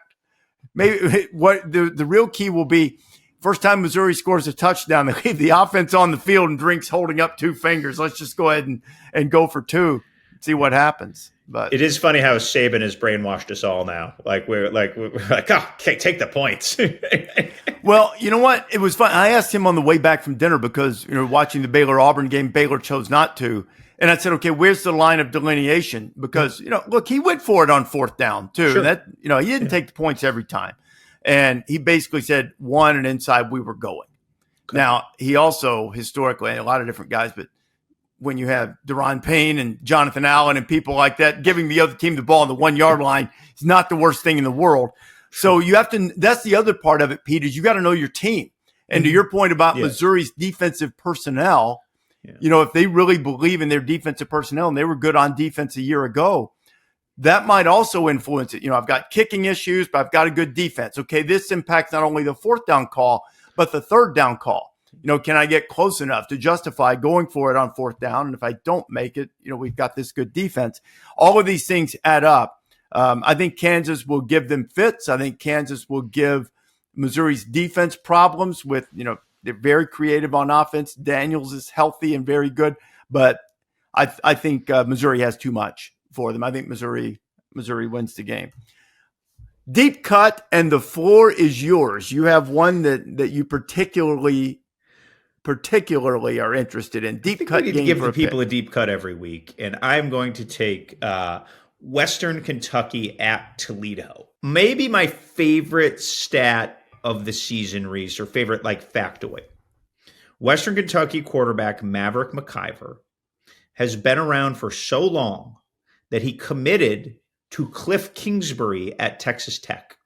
Speaker 1: maybe what the real key will be. First time Missouri scores a touchdown, they leave the offense on the field and Drink's holding up two fingers. Let's just go ahead and go for two, see what happens. But
Speaker 2: it is funny how Saban has brainwashed us all now. We're like, oh, take the points.
Speaker 1: Well, you know what? It was fun. I asked him on the way back from dinner because, watching the Baylor-Auburn game, Baylor chose not to. And I said, okay, where's the line of delineation? Because, look, he went for it on fourth down too.
Speaker 2: Sure.
Speaker 1: That, he didn't take the points every time. And he basically said one and inside we were going. Okay. Now, he also historically, a lot of different guys, but when you have Daron Payne and Jonathan Allen and people like that, giving the other team the ball on the 1 yard line is not the worst thing in the world. So you have to, that's the other part of it, Pete, is you got to know your team. And to your point about Missouri's defensive personnel, if they really believe in their defensive personnel and they were good on defense a year ago, that might also influence it. I've got kicking issues, but I've got a good defense. Okay, this impacts not only the fourth down call, but the third down call. Can I get close enough to justify going for it on fourth down? And if I don't make it, we've got this good defense. All of these things add up. I think Kansas will give them fits. I think Kansas will give Missouri's defense problems with, they're very creative on offense. Daniels is healthy and very good, but I think Missouri has too much for them. I think Missouri wins the game. Deep cut, and the floor is yours. You have one that you particularly are interested in. Deep cut.
Speaker 2: We need to give the people a deep cut every week, and I'm going to take Western Kentucky at Toledo. Maybe my favorite stat of the season, Rece, or favorite factoid. Western Kentucky quarterback Maverick McIver has been around for so long that he committed to Cliff Kingsbury at Texas Tech.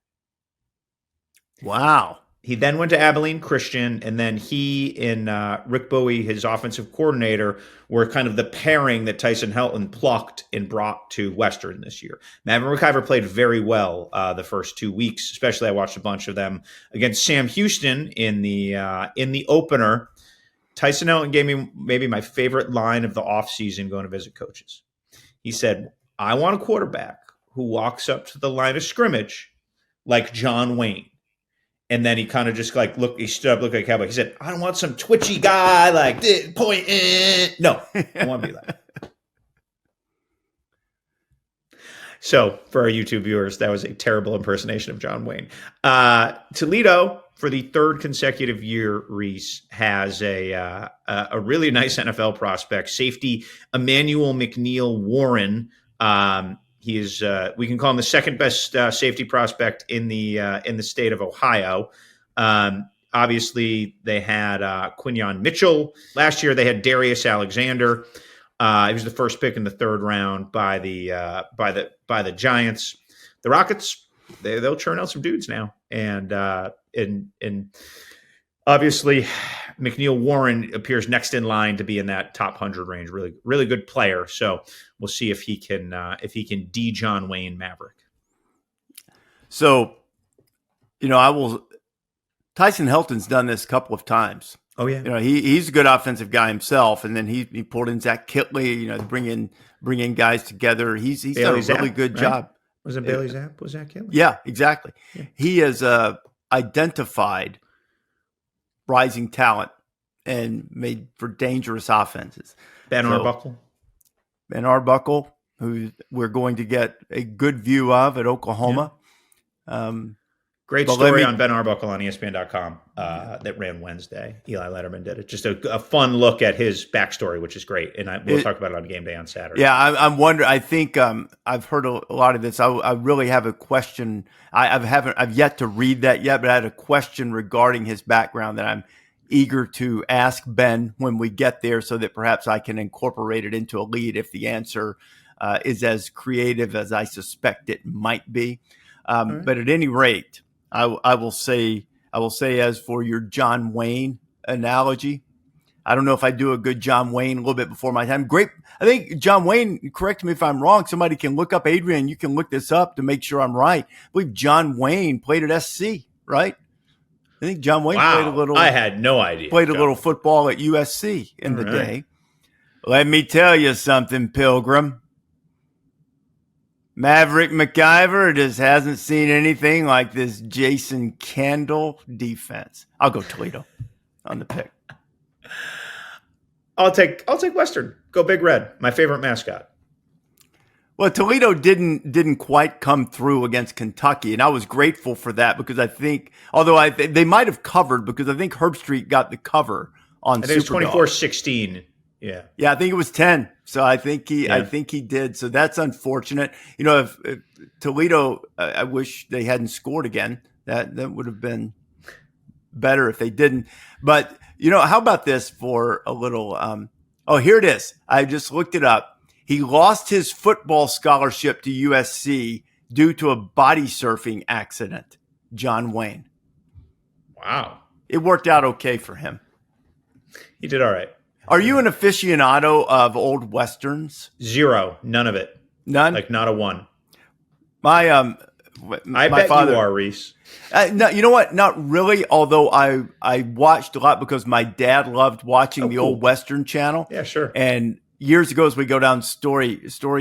Speaker 1: Wow.
Speaker 2: He then went to Abilene Christian, and then he and Rick Bowie, his offensive coordinator, were kind of the pairing that Tyson Helton plucked and brought to Western this year. Maverick McIver played very well the first 2 weeks, especially I watched a bunch of them against Sam Houston in the opener. Tyson Helton gave me maybe my favorite line of the offseason going to visit coaches. He said, I want a quarterback who walks up to the line of scrimmage like John Wayne. And then he kind of just he stood up, looked like a cowboy. He said, I don't want some twitchy guy like this, pointing. No, I want to be that. So for our YouTube viewers, that was a terrible impersonation of John Wayne. Toledo, for the third consecutive year, Rece, has a really nice NFL prospect, safety Emmanuel McNeil Warren. He is we can call him the second best safety prospect in the state of Ohio. Obviously, they had Quinyon Mitchell last year. They had Darius Alexander. He was the first pick in the third round by the Giants. The Rockets, they'll churn out some dudes now, and obviously McNeil Warren appears next in line to be in that top 100 range. Really, really good player. So we'll see if he can D John Wayne Maverick.
Speaker 1: So, Tyson Helton's done this a couple of times.
Speaker 2: Oh yeah.
Speaker 1: He's a good offensive guy himself. And then he pulled in Zach Kitley, to bring in guys together. He's done a really good job.
Speaker 2: Was it Bailey Zapp? Was Zach Kitley?
Speaker 1: Yeah, exactly. Yeah. He has identified rising talent and made for dangerous offenses.
Speaker 2: Ben Arbuckle,
Speaker 1: who we're going to get a good view of at Oklahoma. Yeah.
Speaker 2: Great story on Ben Arbuckle on ESPN.com that ran Wednesday. Eli Letterman did it. Just a fun look at his backstory, which is great. And we'll talk about it on Game Day on Saturday.
Speaker 1: Yeah, I'm wondering. I think I've heard a lot of this. I really have a question. I've yet to read that yet, but I had a question regarding his background that I'm eager to ask Ben when we get there, so that perhaps I can incorporate it into a lead if the answer is as creative as I suspect it might be. Right. But at any rate, I will say, as for your John Wayne analogy, I don't know if I do a good John Wayne a little bit before my time. Great. I think John Wayne, correct me if I'm wrong. Somebody can look up, Adrian, you can look this up to make sure I'm right. I believe John Wayne played at SC, right? I think John Wayne played a little.
Speaker 2: I had no idea.
Speaker 1: Played a little football at USC in the day. Let me tell you something, Pilgrim. Maverick McIver just hasn't seen anything like this Jason Candle defense. I'll go Toledo on the pick.
Speaker 2: I'll take Western. Go Big Red, my favorite mascot.
Speaker 1: Well, Toledo didn't quite come through against Kentucky, and I was grateful for that because I think, although they might have covered because I think Herb Street got the cover on Superdog.
Speaker 2: It was 24-16 Yeah.
Speaker 1: Yeah, I think it was 10. So I think he did. So that's unfortunate. If Toledo, I wish they hadn't scored again. That would have been better if they didn't. But, how about this for a little here it is. I just looked it up. He lost his football scholarship to USC due to a body surfing accident. John Wayne.
Speaker 2: Wow.
Speaker 1: It worked out okay for him.
Speaker 2: He did all right.
Speaker 1: Are you an aficionado of old Westerns?
Speaker 2: Zero. None of it.
Speaker 1: None?
Speaker 2: Like not a one.
Speaker 1: I
Speaker 2: bet
Speaker 1: father,
Speaker 2: you are, Rece.
Speaker 1: No, you know what? Not really. Although I watched a lot because my dad loved watching the old Western channel.
Speaker 2: Yeah, sure.
Speaker 1: And years ago, as we go down story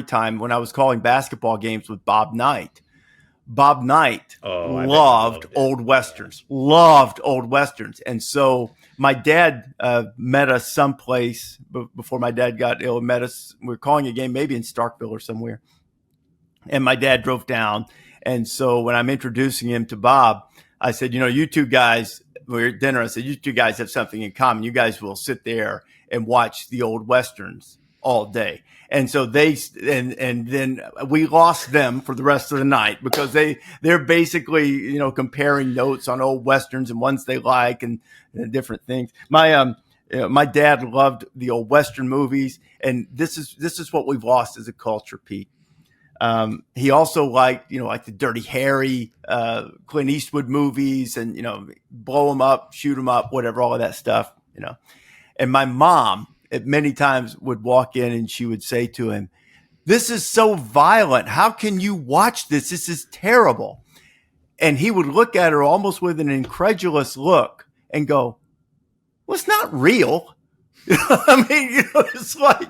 Speaker 1: time, when I was calling basketball games with Bob Knight loved old Westerns. Loved old Westerns. And so my dad met us someplace before my dad got ill. Met us. We were calling a game maybe in Starkville or somewhere. And my dad drove down. And so when I'm introducing him to Bob, I said, you two guys, we were at dinner. I said, you two guys have something in common. You guys will sit there and watch the old Westerns all day. And so and then we lost them for the rest of the night because they're basically, comparing notes on old Westerns and ones they like and different things. My dad loved the old Western movies. And this is what we've lost as a culture, Pete. He also liked the Dirty Harry, Clint Eastwood movies and, blow them up, shoot them up, whatever, all of that stuff, And my mom at many times would walk in and she would say to him, "This is so violent. How can you watch this? This is terrible." And he would look at her almost with an incredulous look and go, "Well, it's not real." It's like,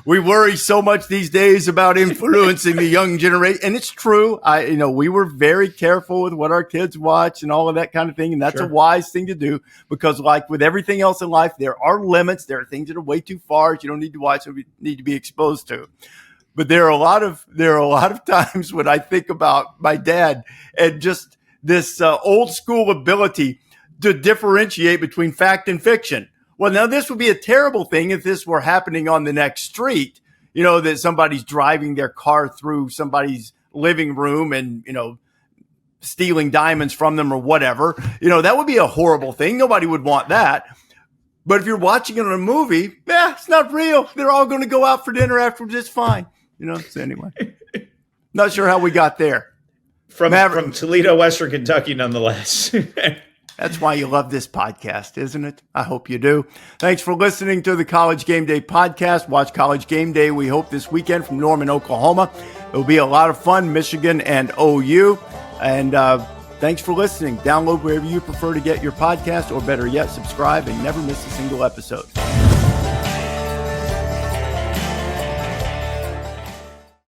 Speaker 1: we worry so much these days about influencing the young generation. And it's true. We were very careful with what our kids watch and all of that kind of thing. And that's a wise thing to do because like with everything else in life, there are limits. There are things that are way too far. You don't need to watch and need to be exposed to. But there are a lot of times when I think about my dad and just this old school ability to differentiate between fact and fiction. Well, now this would be a terrible thing if this were happening on the next street, that somebody's driving their car through somebody's living room and, stealing diamonds from them or whatever. That would be a horrible thing. Nobody would want that. But if you're watching it in a movie, it's not real. They're all going to go out for dinner afterwards. It's fine. So anyway, not sure how we got there.
Speaker 2: From Toledo, Western Kentucky, nonetheless.
Speaker 1: That's why you love this podcast, isn't it? I hope you do. Thanks for listening to the College GameDay podcast. Watch College GameDay, we hope, this weekend from Norman, Oklahoma. It'll be a lot of fun, Michigan and OU. And thanks for listening. Download wherever you prefer to get your podcast, or better yet, subscribe and never miss a single episode.